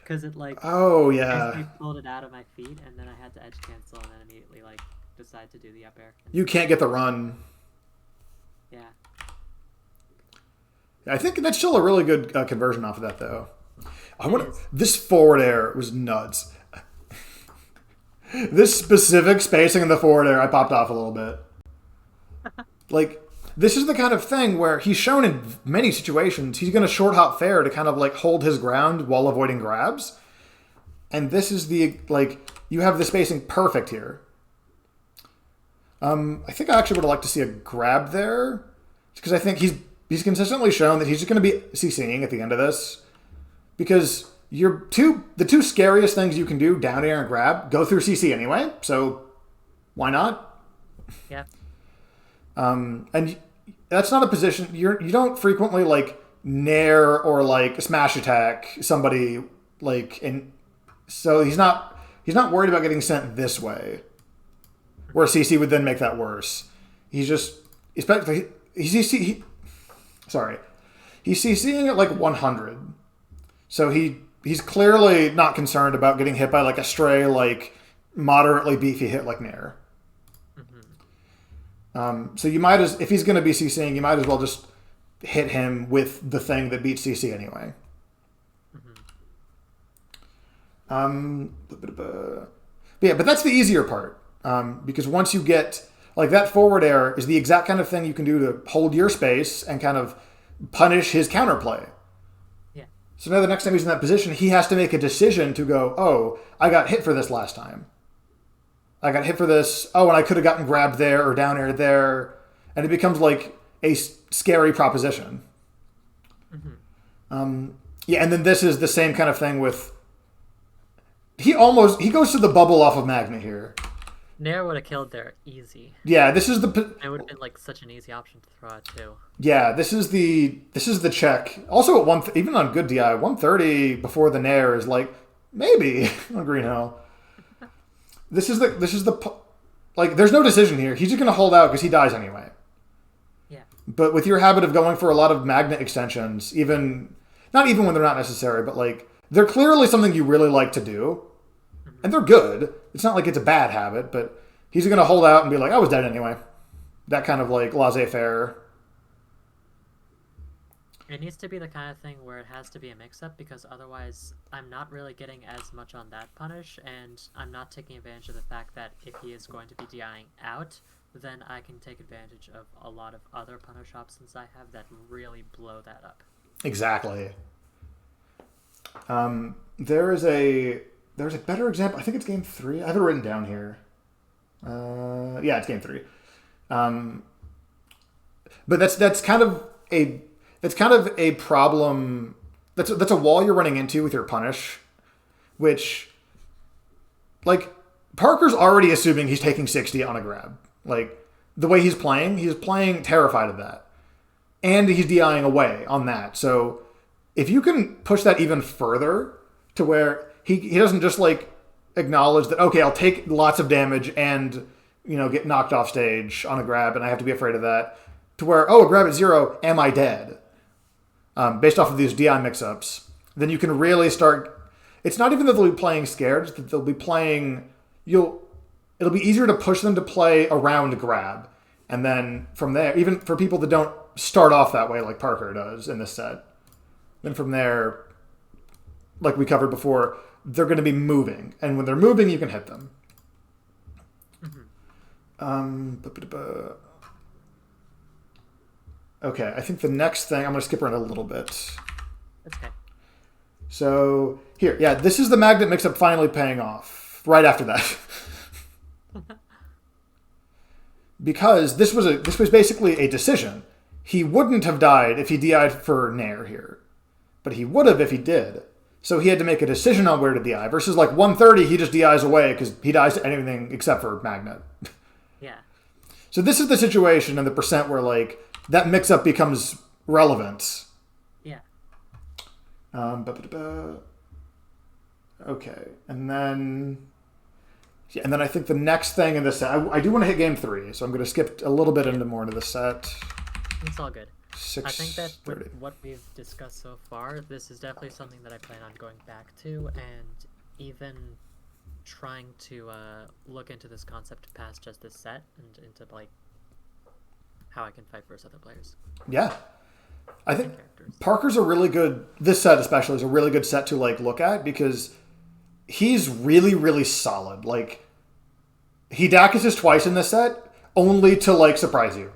Because it like...
Oh, yeah.
I pulled it out of my feet, and then I had to edge cancel, and then immediately like decide to do the up air.
You can't get the run.
Yeah.
I think that's still a really good conversion off of that, though. This forward air was nuts. This specific spacing in the forward air, I popped off a little bit. Like, this is the kind of thing where he's shown in many situations he's going to short hop fair to kind of like hold his ground while avoiding grabs. And this is the, like, you have the spacing perfect here. I think I actually would like to see a grab there because I think he's consistently shown that he's just going to be CCing at the end of this because the two scariest things you can do, down air and grab, go through CC anyway. So why not?
Yeah.
And that's not a position you don't frequently like nair or like smash attack somebody like, and so he's not worried about getting sent this way where CC would then make that worse. He's just, especially he's CCing at like 100. So he's clearly not concerned about getting hit by like a stray, like moderately beefy hit like Nair. Mm-hmm. So you might if he's going to be CCing, you might as well just hit him with the thing that beats CC anyway. Mm-hmm. But that's the easier part. Because once you get like that forward air is the exact kind of thing you can do to hold your space and kind of punish his counterplay.
Yeah.
So now the next time he's in that position, he has to make a decision to go, oh, I got hit for this last time. I got hit for this. Oh, and I could have gotten grabbed there or down air there. And it becomes like a scary proposition. Mm-hmm. Yeah, and then this is the same kind of thing with... He goes to the bubble off of Magna here.
Nair would have killed there easy.
Yeah, this is the...
It would have been like such an easy option to throw out too.
Yeah, this is the check. Also at even on good DI, 130 before the Nair is like maybe on Green Hill. This is the like there's no decision here. He's just gonna hold out because he dies anyway.
Yeah.
But with your habit of going for a lot of magnet extensions, not even when they're not necessary, but like they're clearly something you really like to do. And they're good. It's not like it's a bad habit, but he's going to hold out and be like, I was dead anyway. That kind of like laissez-faire.
It needs to be the kind of thing where it has to be a mix-up because otherwise I'm not really getting as much on that punish and I'm not taking advantage of the fact that if he is going to be DIing out, then I can take advantage of a lot of other punish options I have that really blow that up. Exactly.
There's a better example. I think it's game 3. I have it written down here. Yeah, it's game 3. But that's kind of a problem. That's a wall you're running into with your punish, which, like, Parker's already assuming he's taking 60 on a grab. Like, the way he's playing terrified of that. And he's DIing away on that. So if you can push that even further to where he doesn't just, like, acknowledge that, okay, I'll take lots of damage and, get knocked off stage on a grab and I have to be afraid of that, to where, a grab at 0, am I dead? Based off of these DI mix-ups, then you can really start... It's not even that they'll be playing scared, it's that they'll be playing... It'll be easier to push them to play around grab. And then from there, even for people that don't start off that way like Parker does in this set, then from there, like we covered before, they're going to be moving. And when they're moving, you can hit them. Okay, I think the next thing... I'm going to skip around a little bit.
Okay.
So, here. Yeah, this is the magnet mix-up finally paying off. Right after that. Because this was basically a decision. He wouldn't have died if he DI'd for Nair here. But he would have if he did. So he had to make a decision on where to DI. Versus like 130, he just DIs away because he dies to anything except for magnet.
Yeah.
So this is the situation in the percent where, like, that mix-up becomes relevant.
Yeah.
Okay. And then I think the next thing in this set... I do want to hit game 3, so I'm going to skip a little bit more into the set.
It's all good. I think that
6:30.
with what we've discussed so far, this is definitely something that I plan on going back to, and even trying to look into this concept past just this set and into, like, how I can fight versus other players.
Yeah. I think Parker's a really good... This set especially is a really good set to, like, look at because he's really, really solid. Like, he Dakuses twice in this set only to, like, surprise you.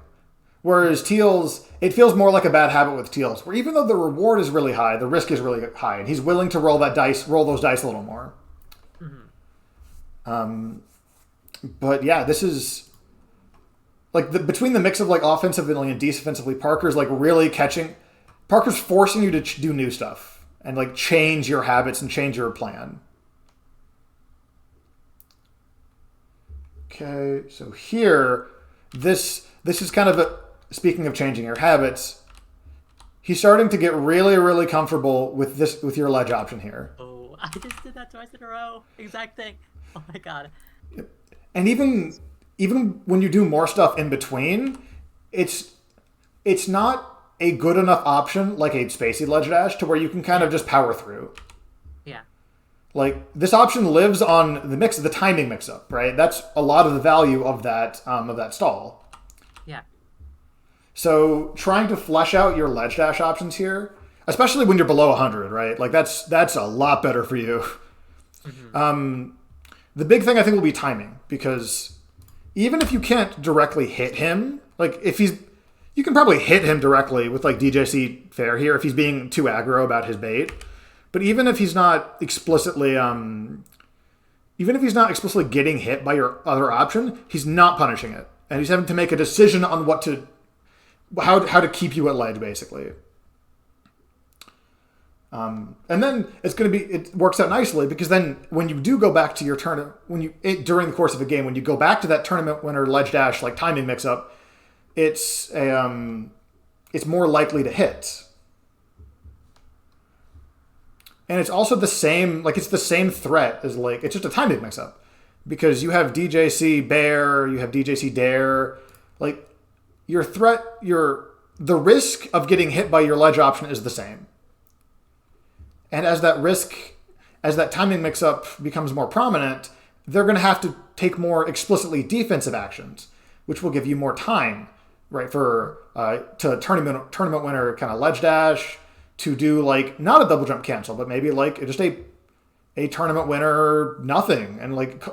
Whereas Teal's... It feels more like a bad habit with Teal's, where even though the reward is really high, the risk is really high, and he's willing to roll those dice a little more. Mm-hmm. But yeah, this is... Like, between the mix of, like, offensively and defensively, Parker's, like, really catching... Parker's forcing you to do new stuff and, like, change your habits and change your plan. Okay, so here, this is kind of a... Speaking of changing your habits, he's starting to get really, really comfortable with your ledge option here.
Oh, I just did that twice in a row. Exact thing. Oh my god.
And even when you do more stuff in between, it's not a good enough option like a spacey ledge dash to where you can kind of just power through.
Yeah.
Like, this option lives on the timing mix-up, right? That's a lot of the value of that stall.
Yeah.
So trying to flesh out your ledge dash options here, especially when you're below 100, right? Like, that's a lot better for you. Mm-hmm. The big thing I think will be timing, because even if you can't directly hit him, like, you can probably hit him directly with, like, DJC fair here if he's being too aggro about his bait. But even if he's not explicitly getting hit by your other option, he's not punishing it, and he's having to make a decision on how to keep you at ledge, basically. And then it works out nicely, because then when you do go back to your tournament, during the course of a game, when you go back to that tournament winner ledge dash, like, timing mix up, it's more likely to hit. And it's also the same threat as, like, it's just a timing mix up, because you have DJC Bear, you have DJC Dare, like, the risk of getting hit by your ledge option is the same. And as that timing mix-up becomes more prominent, they're going to have to take more explicitly defensive actions, which will give you more time, right, to tournament winner kind of ledge dash, to do, like, not a double jump cancel, but maybe, like, just a tournament winner nothing, and, like,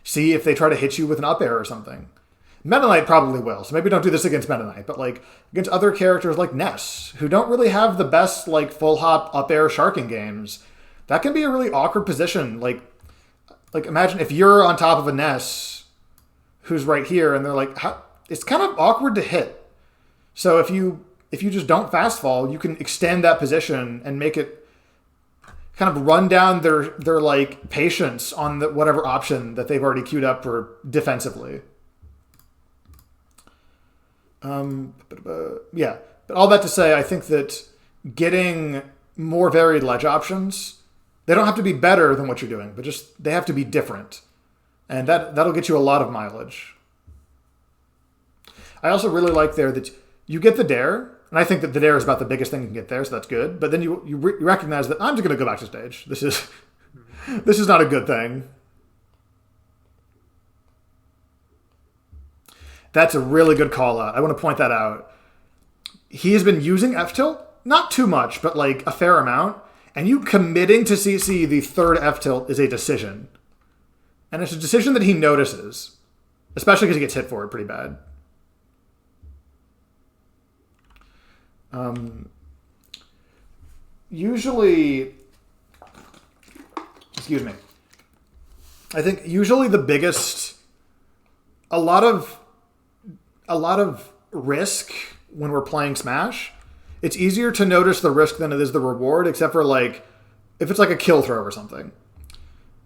see if they try to hit you with an up air or something. Meta Knight probably will, so maybe don't do this against Meta Knight, but, like, against other characters like Ness, who don't really have the best, like, full hop up air sharking games, that can be a really awkward position. Like imagine if you're on top of a Ness who's right here, and they're like, it's kind of awkward to hit. So if you just don't fast fall, you can extend that position and make it kind of run down their like patience on the whatever option that they've already queued up for defensively. Yeah, but all that to say, I think that getting more varied ledge options, they don't have to be better than what you're doing, but just they have to be different, and that'll get you a lot of mileage. I also really like there that you get the dare, and I think that the dare is about the biggest thing you can get there, so that's good. But then you recognize that I'm just going to go back to stage. This is not a good thing. That's a really good call out. I want to point that out. He has been using F-tilt, not too much, but like a fair amount. And you committing to CC the third F-tilt is a decision. And it's a decision that he notices, especially because he gets hit for it pretty bad. Usually, excuse me, I think usually the biggest, a lot of risk when we're playing Smash, it's easier to notice the risk than it is the reward, except for like, if it's like a kill throw or something.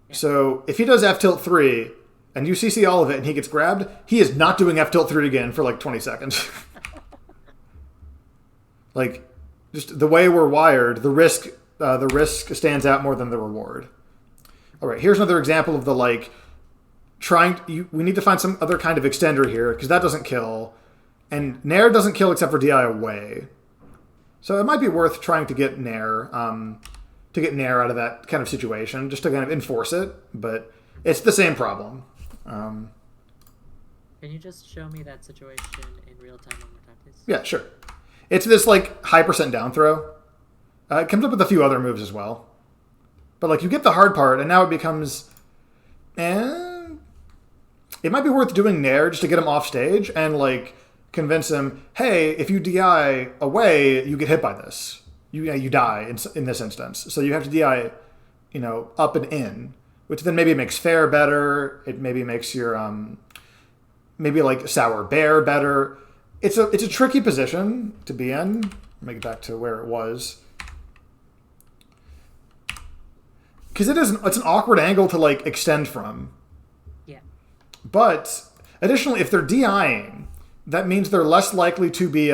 Yeah. So if he does F-tilt 3 and you CC all of it and he gets grabbed, he is not doing F-tilt 3 again for like 20 seconds. Like, just the way we're wired, the risk stands out more than the reward. All right, here's another example of the like we need to find some other kind of extender here because that doesn't kill, and Nair doesn't kill except for DI away. So it might be worth trying to get Nair out of that kind of situation just to kind of enforce it, but it's the same problem.
Can you just show me that situation in real time one more time, please?
Yeah, sure. It's this like high percent down throw. It comes up with a few other moves as well. But like you get the hard part and now it becomes it might be worth doing Nair just to get him off stage and like convince him, hey, if you DI away, you get hit by this. You die in this instance. So you have to DI, up and in, which then maybe makes fair better. It maybe makes your maybe like sour bear better. It's a tricky position to be in. Let me get back to where it was. Because it's an awkward angle to like extend from.
Yeah.
But additionally, if they're DIing, that means they're less likely to be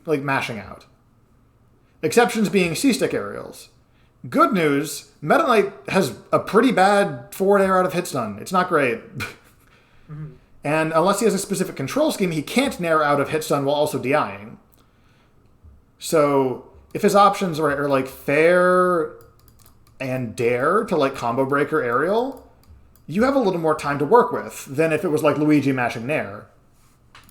like mashing out. Exceptions being C-stick aerials. Good news, Meta Knight has a pretty bad forward air out of hit stun. It's not great. Mm-hmm. And unless he has a specific control scheme, he can't nair out of hit stun while also DIing. So if his options are like fair and dare to like combo breaker aerial, you have a little more time to work with than if it was like Luigi mashing nair.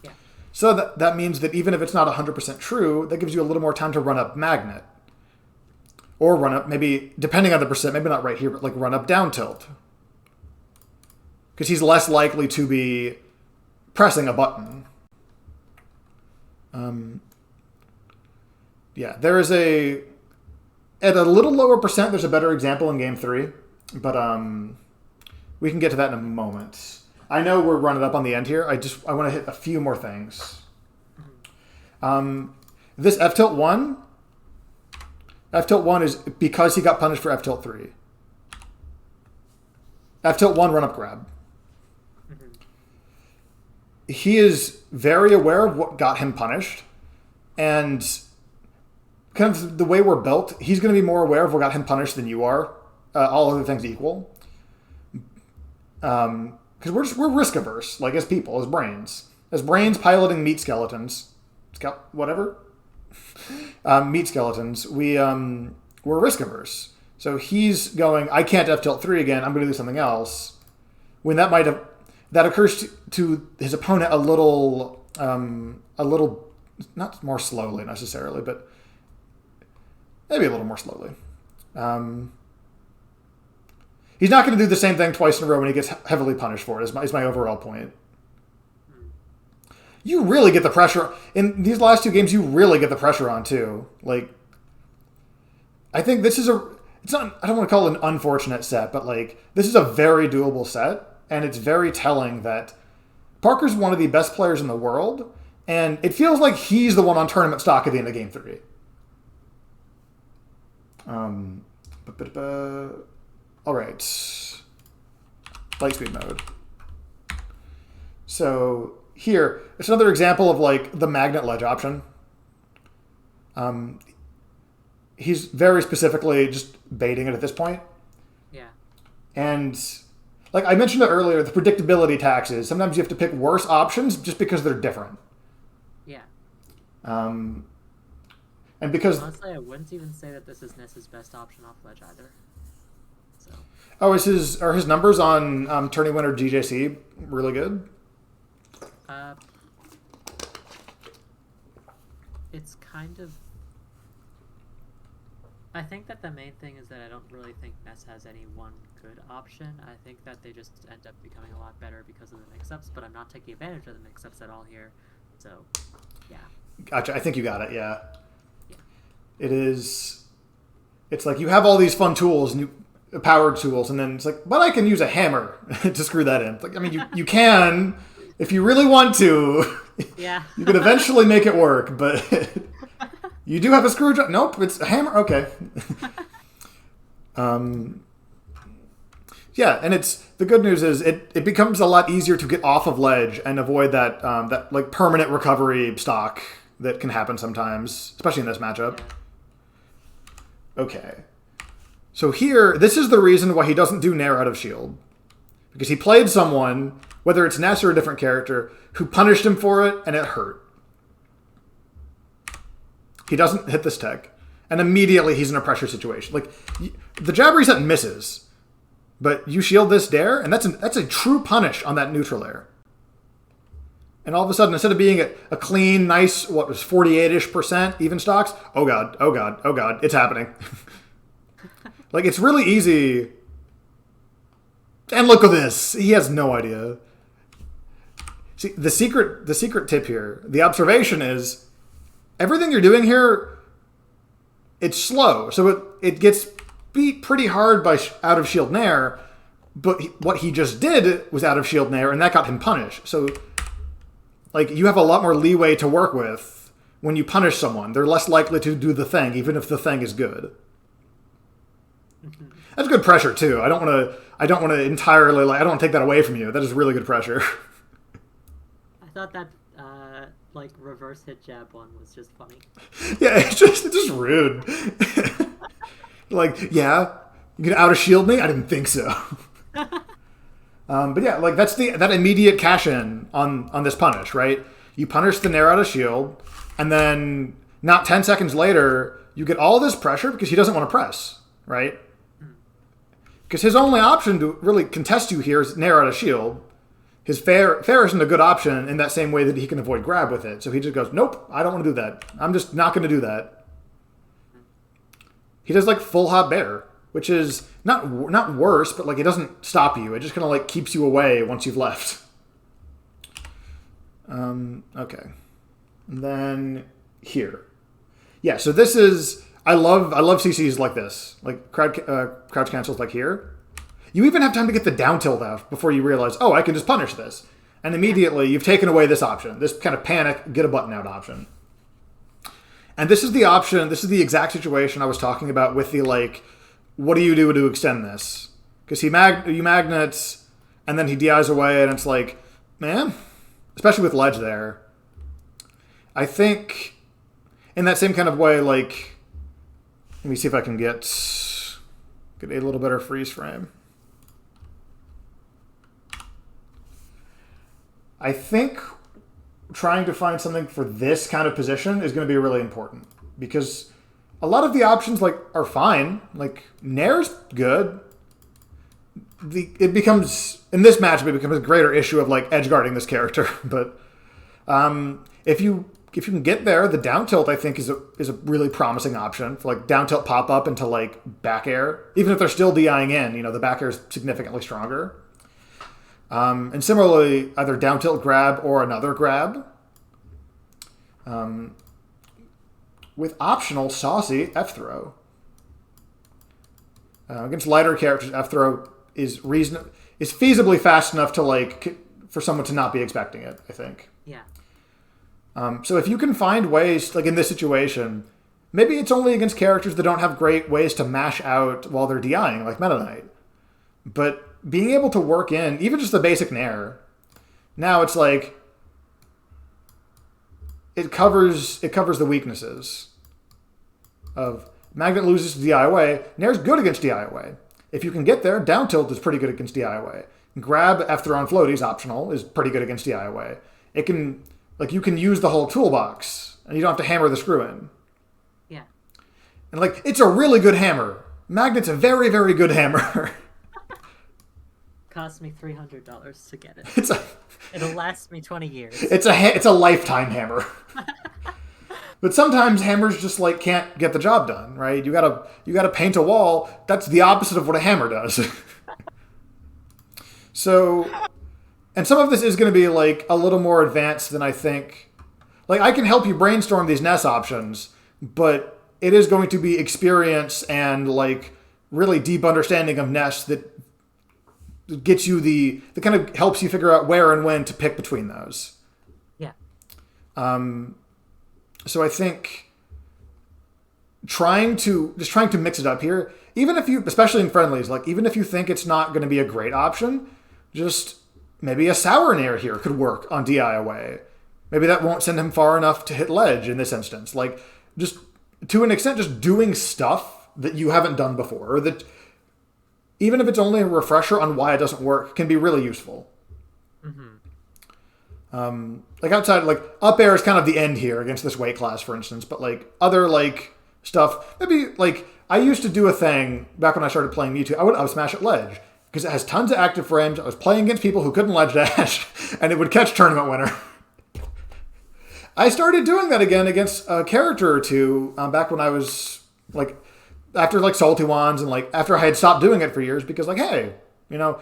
Yeah.
So that means that even if it's not 100% true, that gives you a little more time to run up magnet. Or run up, maybe, depending on the percent, maybe not right here, but like run up down tilt. Because he's less likely to be pressing a button. Yeah, there is at a little lower percent, there's a better example in game 3. But we can get to that in a moment. I know we're running up on the end here. I want to hit a few more things. This F-tilt 1. F-tilt 1 is because he got punished for F-tilt 3. F-tilt 1 run up grab. He is very aware of what got him punished, and kind of the way we're built, he's going to be more aware of what got him punished than you are, all other things equal. Because we're risk averse, like as people, as brains piloting meat skeletons, meat skeletons. We're risk averse. So he's going, I can't F-tilt 3 again. I'm going to do something else. When that occurs to his opponent a little, not more slowly necessarily, but maybe a little more slowly. He's not going to do the same thing twice in a row when he gets heavily punished for it, is my overall point. You really get the pressure. In these last 2 games, you really get the pressure on, too. Like, I think this is it's not, I don't want to call it an unfortunate set, but like, this is a very doable set, and it's very telling that Parker's one of the best players in the world, And it feels like he's the one on tournament stock at the end of game 3. All right. Light speed mode. So here, it's another example of like the magnet ledge option. He's very specifically just baiting it at this point.
Yeah.
And like I mentioned it earlier, the predictability taxes. Sometimes you have to pick worse options just because they're different.
Yeah.
And because
honestly, I wouldn't even say that this is Ness's best option off ledge either. So.
Oh, are his numbers on tourney winner GJC really good?
It's kind of. I think that the main thing is that I don't really think Ness has any one good option. I think that they just end up becoming a lot better because of the mix-ups, but I'm not taking advantage of the mix-ups at all here. So, yeah.
Gotcha. I think you got it. Yeah. It is. It's like you have all these fun tools and powered tools, and then it's like, but I can use a hammer to screw that in. It's like, I mean, you can if you really want to.
Yeah.
You could eventually make it work, but you do have a screwdriver. Nope, it's a hammer. Okay. Yeah, and it's the good news is it becomes a lot easier to get off of ledge and avoid that that like permanent recovery stock that can happen sometimes, especially in this matchup. Okay. So here, this is the reason why he doesn't do Nair out of shield. Because he played someone, whether it's Ness or a different character, who punished him for it, and it hurt. He doesn't hit this tech. And immediately he's in a pressure situation. Like, the jab reset misses. But you shield this dare, and that's a true punish on that neutral air. And all of a sudden, instead of being a clean, nice, what was 48-ish% even stocks, oh god, it's happening. Like, it's really easy. And look at this. He has no idea. See, the secret tip here, the observation is, everything you're doing here, it's slow. So it gets beat pretty hard by out of shield Nair, but what he just did was out of shield Nair, and that got him punished. So, like, you have a lot more leeway to work with when you punish someone. They're less likely to do the thing, even if the thing is good. That's good pressure too. I don't want to entirely I don't want to take that away from you. That is really good pressure.
I thought that like reverse hit jab one was just funny.
Yeah, it's just rude. Like, yeah, you can out of shield me? I didn't think so. But yeah, like that immediate cash in on this punish, right? You punish the Nair out of shield, and then not 10 seconds later, you get all this pressure because he doesn't want to press, right? Because his only option to really contest you here is Nair out of shield. His fair isn't a good option in that same way that he can avoid grab with it. So he just goes, nope, I don't want to do that. I'm just not going to do that. He does like full hop bear, which is not worse, but like it doesn't stop you. It just kind of like keeps you away once you've left. Okay. And then here. Yeah, so this is... I love CCs like this, like crouch cancels like here. You even have time to get the down tilt out before you realize, oh, I can just punish this. And immediately you've taken away this option, this kind of panic, get a button out option. And this is the option, this is the exact situation I was talking about with the like, what do you do to extend this? Because you magnets, and then he DIs away, and it's like, man, especially with ledge there. I think in that same kind of way, like... Let me see if I can get a little better freeze frame. I think trying to find something for this kind of position is going to be really important because a lot of the options like are fine. Like Nair's good. It becomes in this matchup it becomes a greater issue of like edge guarding this character. But if you can get there, the down tilt I think is a really promising option for like down tilt pop up into like back air. Even if they're still DIing in, the back air is significantly stronger. And similarly, either down tilt grab or another grab. With optional saucy F throw. Against lighter characters, F throw is feasibly fast enough to like for someone to not be expecting it, I think.
Yeah.
So if you can find ways, like in this situation, maybe it's only against characters that don't have great ways to mash out while they're DIing, like Meta Knight. But being able to work in even just the basic nair, now it's like it covers the weaknesses of Magnet loses to DI away. Nair's good against DI away. If you can get there, down tilt is pretty good against DI away. Grab after on floaties optional is pretty good against DI away. It can you can use the whole toolbox and you don't have to hammer the screw in.
Yeah.
And like it's a really good hammer. Magnet's a very, very good hammer.
Cost me $300 to get it. It'll last me 20 years.
It's a lifetime hammer. But sometimes hammers just like can't get the job done, right? You gotta paint a wall. That's the opposite of what a hammer does. So, and some of this is going to be like a little more advanced than I think. Like I can help you brainstorm these NES options, but it is going to be experience and like really deep understanding of NES that gets you that kind of helps you figure out where and when to pick between those.
Yeah.
So I think trying to mix it up here, even if you, especially in friendlies, like even if you think it's not going to be a great option, just maybe a sour nair here could work on DI away. Maybe that won't send him far enough to hit ledge in this instance. Like just to an extent, just doing stuff that you haven't done before, or that even if it's only a refresher on why it doesn't work, can be really useful. Mm-hmm. Like outside, like up air is kind of the end here against this weight class, for instance. But like other like stuff, maybe like I used to do a thing back when I started playing Mewtwo. I would smash at ledge because it has tons of active frames. I was playing against people who couldn't ledge dash, and it would catch tournament winner. I started doing that again against a character or two back when I was like after like Salty Wands and like after I had stopped doing it for years because like hey, you know.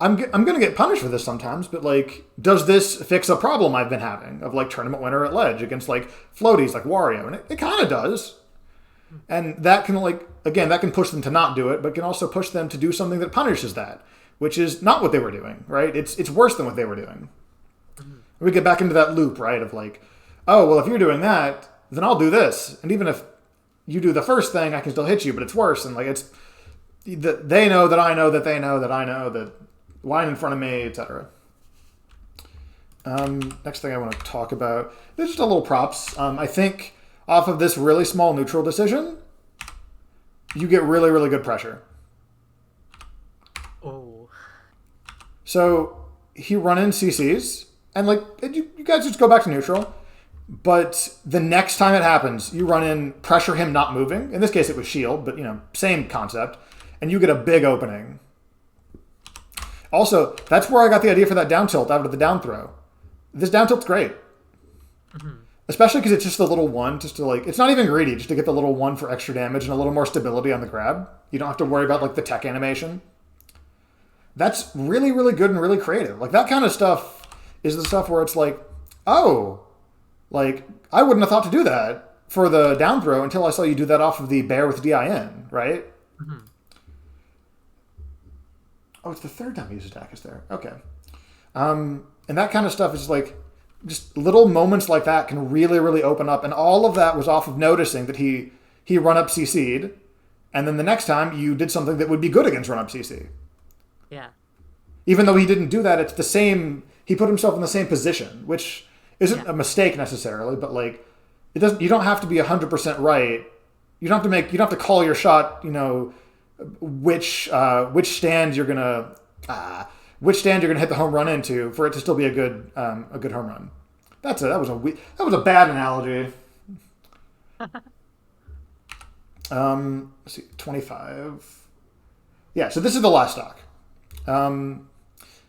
I'm going to get punished for this sometimes, but like, does this fix a problem I've been having of like tournament winner at ledge against like floaties like Wario? And it kind of does. And that can like, again, that can push them to not do it, but can also push them to do something that punishes that, which is not what they were doing, right? It's worse than what they were doing. Mm-hmm. We get back into that loop, right? Of like, oh, well, if you're doing that, then I'll do this. And even if you do the first thing, I can still hit you, but it's worse. And like, they know that I know that they know that I know that line in front of me, etc. Next thing I want to talk about, there's just a little props. I think off of this really small neutral decision, you get really, really good pressure.
Oh.
So he run in CCs, and like you guys just go back to neutral. But the next time it happens, you run in, pressure him not moving. In this case, it was shield, but you know, same concept, and you get a big opening. Also, that's where I got the idea for that down tilt out of the down throw. This down tilt's great. Mm-hmm. Especially because it's just the little one, just to like, it's not even greedy, just to get the little one for extra damage and a little more stability on the grab. You don't have to worry about like the tech animation. That's really, really good and really creative. Like that kind of stuff is the stuff where it's like, oh, like I wouldn't have thought to do that for the down throw until I saw you do that off of the bear with DIN, right? Mm-hmm. Oh, it's the third time he uses attack is there. Okay. And that kind of stuff is like, just little moments like that can really, really open up. And all of that was off of noticing that he run up CC'd. And then the next time you did something that would be good against run up CC.
Yeah.
Even though he didn't do that, it's the same, he put himself in the same position, which isn't a mistake necessarily, but like, you don't have to be 100% right. You don't have to call your shot, you know, which stand you're gonna hit the home run into for it to still be a good home run. That was a bad analogy. Let's see, 25. Yeah, so this is the last stock.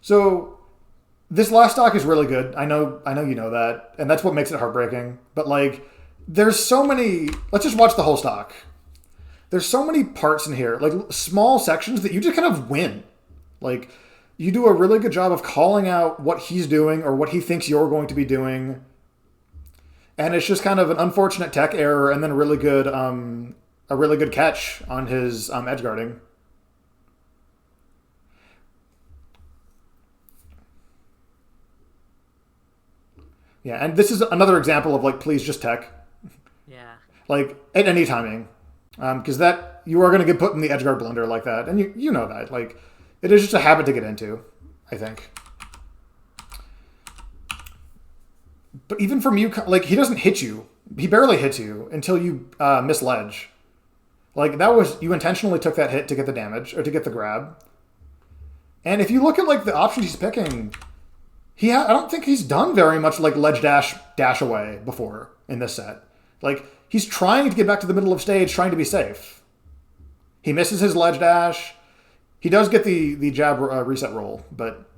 So this last stock is really good. I know you know that, and that's what makes it heartbreaking. But like, there's so many. Let's just watch the whole stock. There's so many parts in here, like small sections that you just kind of win. Like, you do a really good job of calling out what he's doing or what he thinks you're going to be doing. And it's just kind of an unfortunate tech error and then a really good catch on his edge guarding. Yeah, and this is another example of like, please just tech.
Yeah.
Like, at any timing. Because that, you are going to get put in the edgeguard blender like that. And you know that. Like, it is just a habit to get into, I think. But even from you, like, he doesn't hit you. He barely hits you until you miss ledge. Like, that was, you intentionally took that hit to get the damage, or to get the grab. And if you look at, like, the options he's picking, I don't think he's done very much, like, ledge dash away before in this set. Like, he's trying to get back to the middle of stage, trying to be safe. He misses his ledge dash. He does get the jab reset roll, but,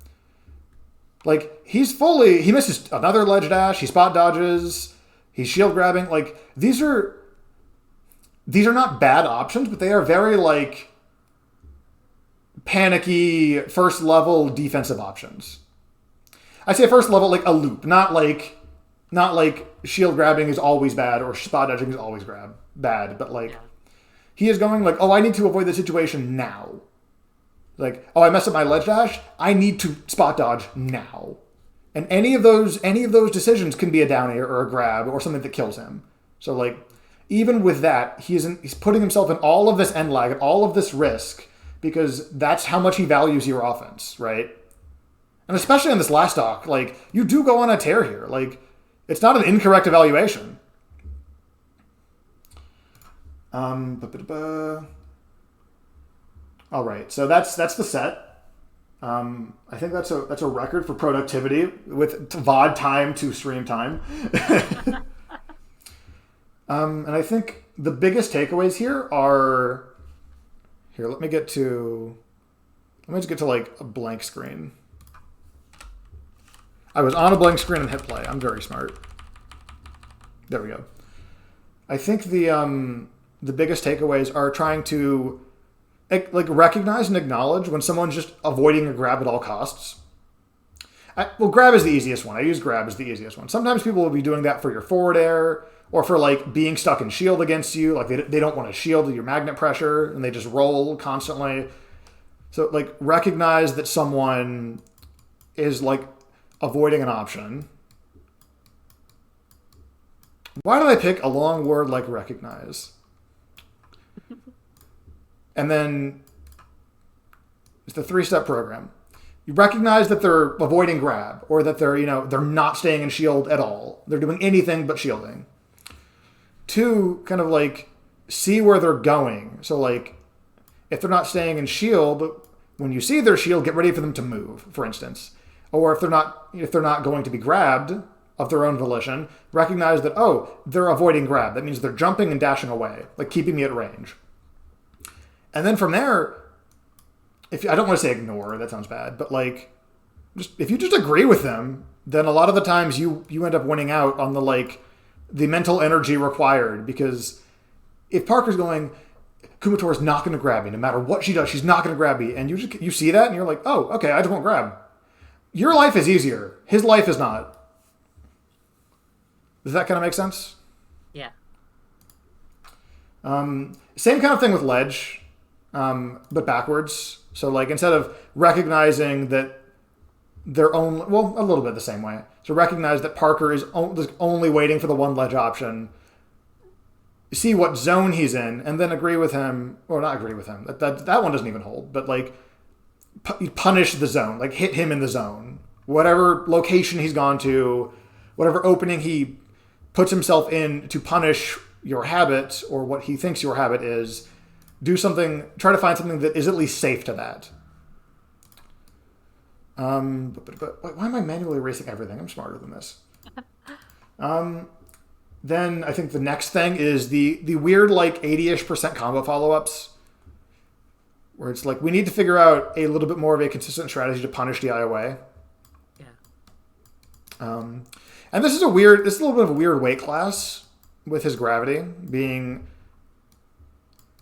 like, he misses another ledge dash. He spot dodges. He's shield grabbing. Like, these are not bad options, but they are very, like, panicky, first level defensive options. I say first level, like a loop, not like shield grabbing is always bad or spot dodging is always bad, but like he is going like, oh, I need to avoid the situation now. Like, oh, I messed up my ledge dash, I need to spot dodge now. And any of those decisions can be a down air or a grab or something that kills him. So like, even with that, he's putting himself in all of this end lag and all of this risk because that's how much he values your offense, right? And especially on this last stock, like, you do go on a tear here. Like, it's not an incorrect evaluation. All right, so that's the set. I think that's a record for productivity with VOD time to stream time. And I think the biggest takeaways here are here. Let me just get to like a blank screen. I was on a blank screen and hit play. I'm very smart. There we go. I think the biggest takeaways are trying to like recognize and acknowledge when someone's just avoiding a grab at all costs. Grab is the easiest one. I use grab as the easiest one. Sometimes people will be doing that for your forward air or for like being stuck in shield against you. Like they don't want to shield your magnet pressure and they just roll constantly. So like recognize that someone is like avoiding an option. Why did I pick a long word like recognize? And then it's the 3-step program. You recognize that they're avoiding grab or that they're not staying in shield at all. They're doing anything but shielding. 2, kind of like see where they're going. So like if they're not staying in shield, when you see their shield, get ready for them to move, for instance. Or if they're not going to be grabbed of their own volition, recognize that, oh, they're avoiding grab. That means they're jumping and dashing away, like keeping me at range. And then from there, I don't want to say ignore, that sounds bad, but like, if you just agree with them, then a lot of the times you end up winning out on the mental energy required, because if Parker's going, Kumatora's not going to grab me, no matter what she does, she's not going to grab me, and you see that and you're like, oh, okay, I just won't grab. Your life is easier. His life is not. Does that kind of make sense?
Yeah.
Same kind of thing with ledge, but backwards. So like instead of recognizing that they're only, a little bit the same way. So recognize that Parker is only waiting for the one ledge option. See what zone he's in, and then agree with him, or not agree with him. That one doesn't even hold. But like punish the zone, like hit him in the zone. Whatever location he's gone to, whatever opening he puts himself in to punish your habit or what he thinks your habit is, do something, try to find something that is at least safe to that. But why am I manually erasing everything? I'm smarter than this. Then I think the next thing is the weird like 80-ish% combo follow-ups, where it's like we need to figure out a little bit more of a consistent strategy to punish DI away.
Yeah.
And this is a little bit of a weird weight class with his gravity being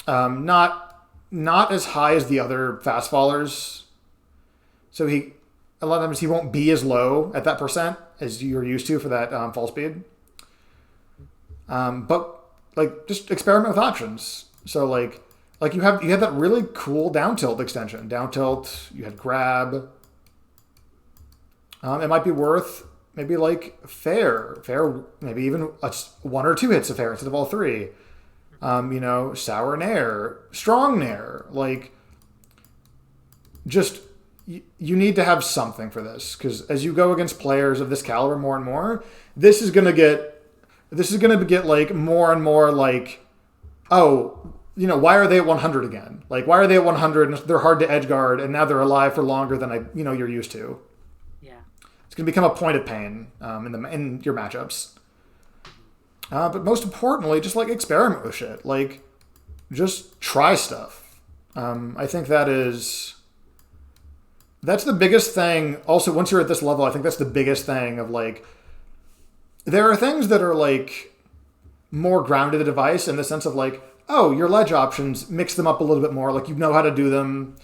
not as high as the other fast fallers. So a lot of times he won't be as low at that percent as you're used to for that fall speed. But like just experiment with options. So like you had that really cool down tilt extension. Down tilt, you had grab. It might be worth maybe like fair, maybe even one or two hits of fair instead of all three. Sour nair, strong nair, like just you need to have something for this because as you go against players of this caliber more and more, this is gonna get like more and more like, oh, why are they at 100 again? Like, why are they at 100 and they're hard to edge guard and now they're alive for longer than you're used to.
Yeah,
it's gonna become a point of pain in your matchups. But most importantly, just like experiment with shit. Like, just try stuff. I think that's the biggest thing. Also, once you're at this level, I think that's the biggest thing of like, there are things that are like more grounded to the device in the sense of like, oh, your ledge options, mix them up a little bit more. Like, you know how to do them.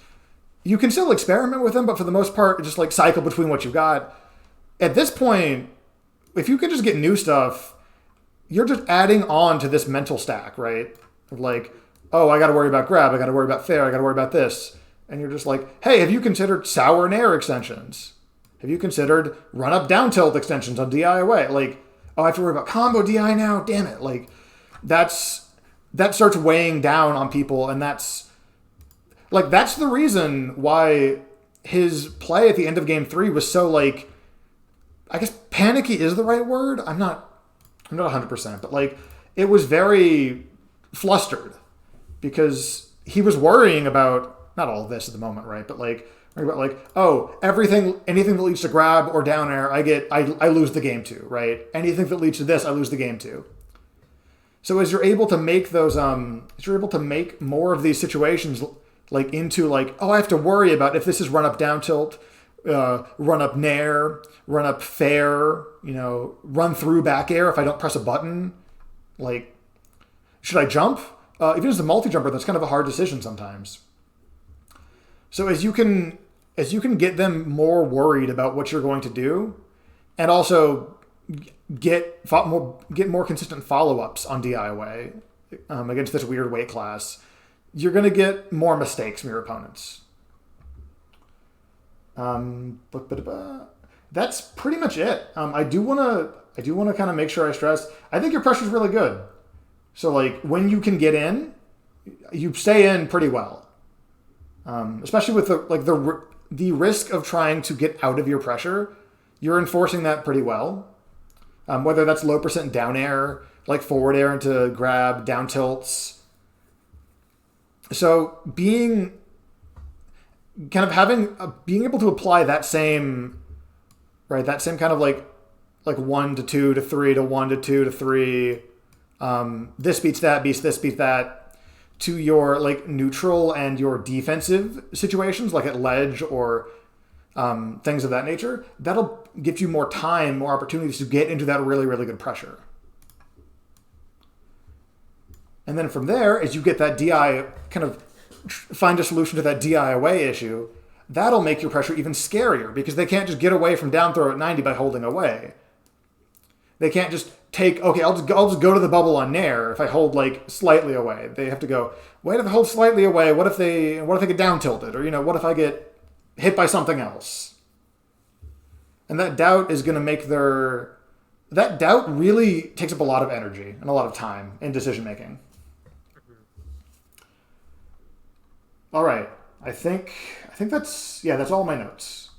You can still experiment with them, but for the most part, just like cycle between what you've got. At this point, if you can just get new stuff, you're just adding on to this mental stack, right? Of like, oh, I got to worry about grab, I got to worry about fair, I got to worry about this. And you're just like, hey, have you considered sour nair extensions? Have you considered run up down tilt extensions on DI away? Like, oh, I have to worry about combo DI now? Damn it. Like, that starts weighing down on people, and that's the reason why his play at the end of game 3 was so like, I guess panicky is the right word. I'm not 100%, but like, it was very flustered because he was worrying about not all of this at the moment, right? But like, worrying about like, oh, anything that leads to grab or down air, I lose the game to, right? Anything that leads to this, I lose the game to. So as you're able to make those, as you're able to make more of these situations like into like, oh, I have to worry about if this is run up down tilt, run up nair, run up fair, run through back air if I don't press a button. Like, should I jump? Even as a multi-jumper, that's kind of a hard decision sometimes. So as you can get them more worried about what you're going to do, and also get more consistent follow-ups on DIY against this weird weight class, you're going to get more mistakes from your opponents. That's pretty much it. I do want to kind of make sure I stress, I think your pressure is really good. So like, when you can get in, you stay in pretty well. Especially with the risk of trying to get out of your pressure, you're enforcing that pretty well. Whether that's low percent down air, like forward air into grab, down tilts. So being able to apply that same kind of like 1 to 2 to 3 to 1 to 2 to 3, this beats that, this beats that, to your like neutral and your defensive situations, like at ledge or things of that nature, that'll give you more time, more opportunities to get into that really, really good pressure. And then from there, as you get that DI, kind of find a solution to that DI away issue, that'll make your pressure even scarier because they can't just get away from down throw at 90 by holding away. They can't just I'll just go to the bubble on nair if I hold like slightly away. They have to go, wait, if I hold slightly away, what if they get down tilted? Or, what if I get hit by something else? And that doubt is going to make that doubt really takes up a lot of energy and a lot of time in decision making. All right. I think that's all my notes.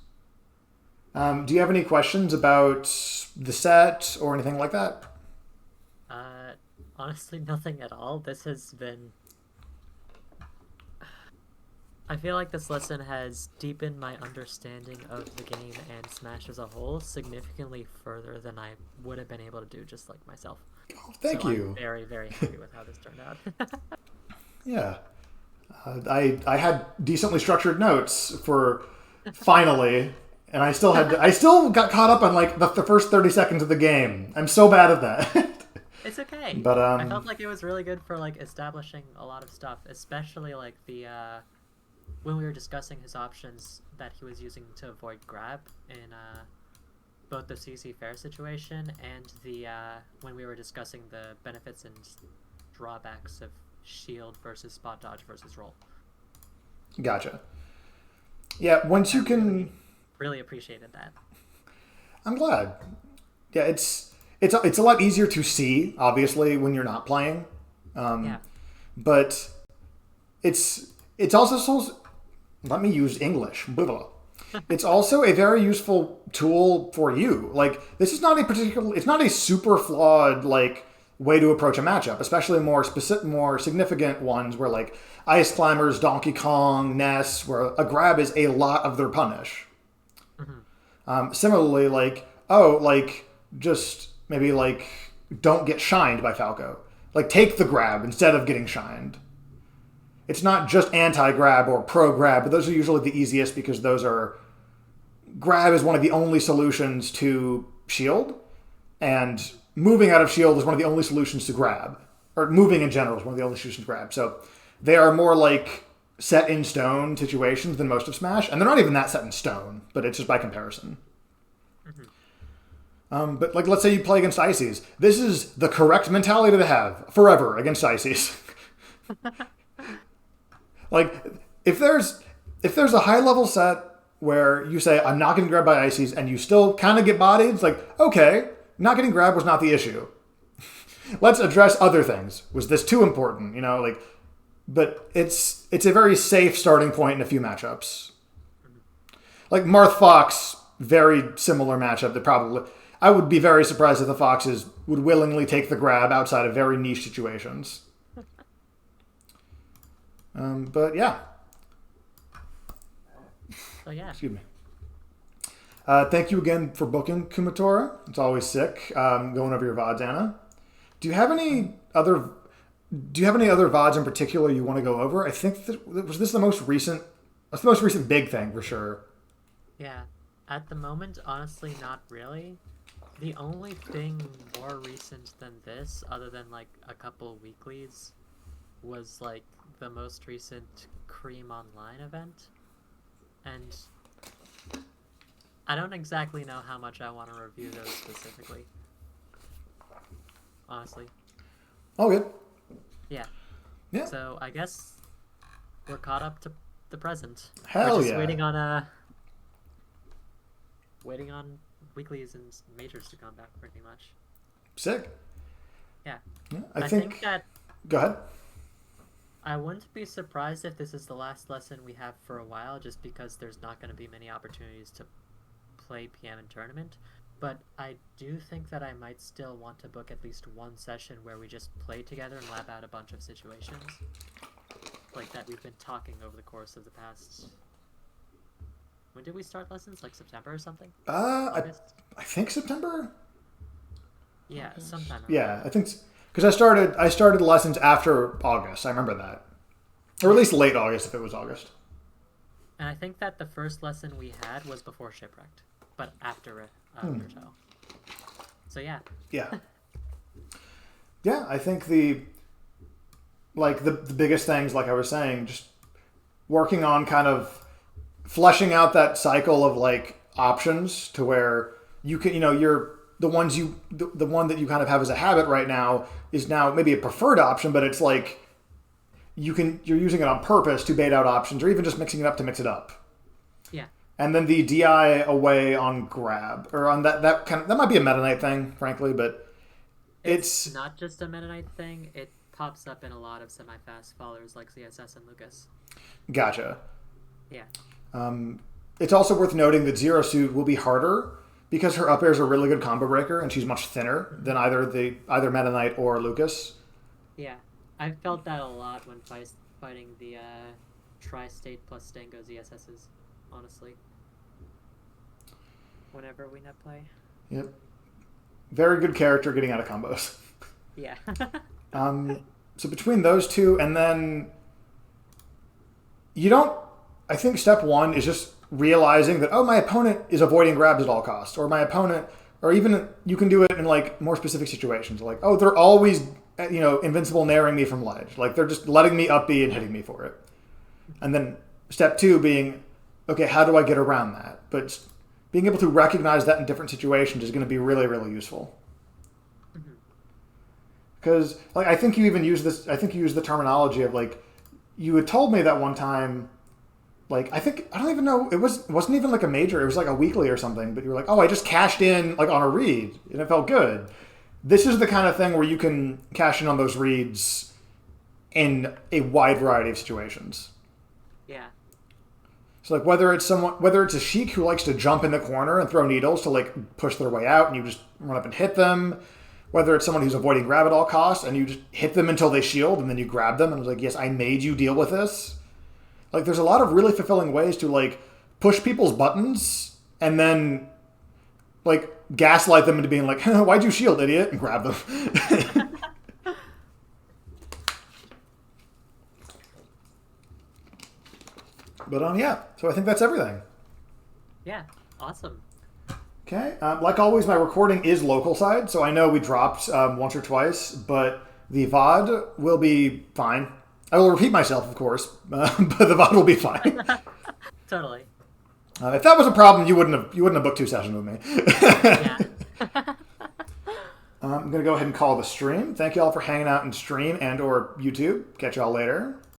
Do you have any questions about the set or anything like that?
Honestly, nothing at all. This has been... I feel like this lesson has deepened my understanding of the game and Smash as a whole significantly further than I would have been able to do just like myself.
Oh, thank you.
I'm very, very happy with how this turned out.
Yeah. I had decently structured notes for finally, and I still got caught up on like the first 30 seconds of the game. I'm so bad at that.
It's okay.
But
I felt like it was really good for like establishing a lot of stuff, especially like the when we were discussing his options that he was using to avoid grab in both the CC fair situation and the when we were discussing the benefits and drawbacks of shield versus spot dodge versus roll.
Gotcha. Yeah, once you can...
Really appreciated that.
I'm glad. Yeah, it's a lot easier to see, obviously, when you're not playing.
Yeah.
But it's also so. Let me use English. Blah, blah. It's also a very useful tool for you. Like this is not a particular. It's not a super flawed like way to approach a matchup, especially more specific, more significant ones where like Ice Climbers, Donkey Kong, Ness, where a grab is a lot of their punish. Similarly, like just maybe like don't get shined by Falco. Like take the grab instead of getting shined. It's not just anti-grab or pro-grab, but those are usually the easiest because those are... Grab is one of the only solutions to shield, and moving out of shield is one of the only solutions to grab. Or moving in general is one of the only solutions to grab. So they are more like set in stone situations than most of Smash, and they're not even that set in stone, but it's just by comparison. But like, let's say you play against Ices. This is the correct mentality to have forever against Ices. Like, if there's a high level set where you say I'm not getting grabbed by Ices and you still kind of get bodied, it's like, okay, not getting grabbed was not the issue. Let's address other things. Was this too important? You know, like, but it's a very safe starting point in a few matchups. Like Marth Fox, very similar matchup that probably I would be very surprised if the Foxes would willingly take the grab outside of very niche situations. But yeah.
So yeah.
Excuse me. Thank you again for booking, Kumatora. It's always sick going over your VODs, Anna. Do you have any other VODs in particular you want to go over? I think was this the most recent. That's the most recent big thing for sure.
Yeah. At the moment, honestly, not really. The only thing more recent than this, other than like a couple weeklies, was like the most recent Cream Online event. And I don't exactly know how much I want to review those specifically. Honestly.
Oh, good.
Yeah.
Yeah.
So I guess we're caught up to the present.
Hell
we're just
yeah.
waiting on weeklies and majors to come back pretty much.
Sick.
Yeah.
I think
that...
Go ahead.
I wouldn't be surprised if this is the last lesson we have for a while, just because there's not going to be many opportunities to play PM in tournament. But I do think that I might still want to book at least one session where we just play together and lab out a bunch of situations. Like that we've been talking over the course of the past... When did we start lessons? Like September or something?
I think September?
Yeah, sometime.
Yeah, I think... Because I started lessons after August. I remember that. Or at least late August, if it was August.
And I think that the first lesson we had was before Shipwrecked, but after Undertale. So yeah.
Yeah. Yeah, I think the biggest things, like I was saying, just working on kind of fleshing out that cycle of like options to where you can, you're the one that you kind of have as a habit right now is now maybe a preferred option, but it's like you're using it on purpose to bait out options or even just mixing it up to mix it up.
Yeah.
And then the DI away on grab or on that might be a Meta Knight thing, frankly, but it's
not just a Meta Knight thing. It pops up in a lot of semi-fast followers like CSS and Lucas.
Gotcha.
Yeah.
It's also worth noting that Zero Suit will be harder because her up air is a really good combo breaker and she's much thinner than either Meta Knight or Lucas.
Yeah. I felt that a lot when fighting the Tri-State plus Stango ZSSs, honestly. Whenever we net play.
Yep. Very good character getting out of combos.
Yeah.
So between those two, and then I think step one is just realizing that, my opponent is avoiding grabs at all costs, or my opponent, or even you can do it in like more specific situations, like, they're always, invincible nairing me from ledge. Like they're just letting me up B and hitting me for it. And then step two being, okay, how do I get around that? But being able to recognize that in different situations is going to be really, really useful. Because like I think you used the terminology of like, you had told me that one time like, I don't even know, it wasn't even like a major, it was like a weekly or something, but you were like, oh, I just cashed in like on a read and it felt good. This is the kind of thing where you can cash in on those reads in a wide variety of situations.
Yeah.
So like whether it's a sheik who likes to jump in the corner and throw needles to like push their way out and you just run up and hit them, whether it's someone who's avoiding grab at all costs and you just hit them until they shield and then you grab them and it's like, yes, I made you deal with this. Like there's a lot of really fulfilling ways to like push people's buttons and then like gaslight them into being like, why'd you shield, idiot? And grab them. But yeah, so I think that's everything.
Yeah, awesome.
Okay, like always, my recording is local side, so I know we dropped once or twice, but the VOD will be fine. I will repeat myself, of course, but the VOD will be fine.
Totally.
If that was a problem, you wouldn't have booked 2 sessions with me.
Yeah.
I'm gonna go ahead and call the stream. Thank you all for hanging out in stream and or YouTube. Catch y'all later.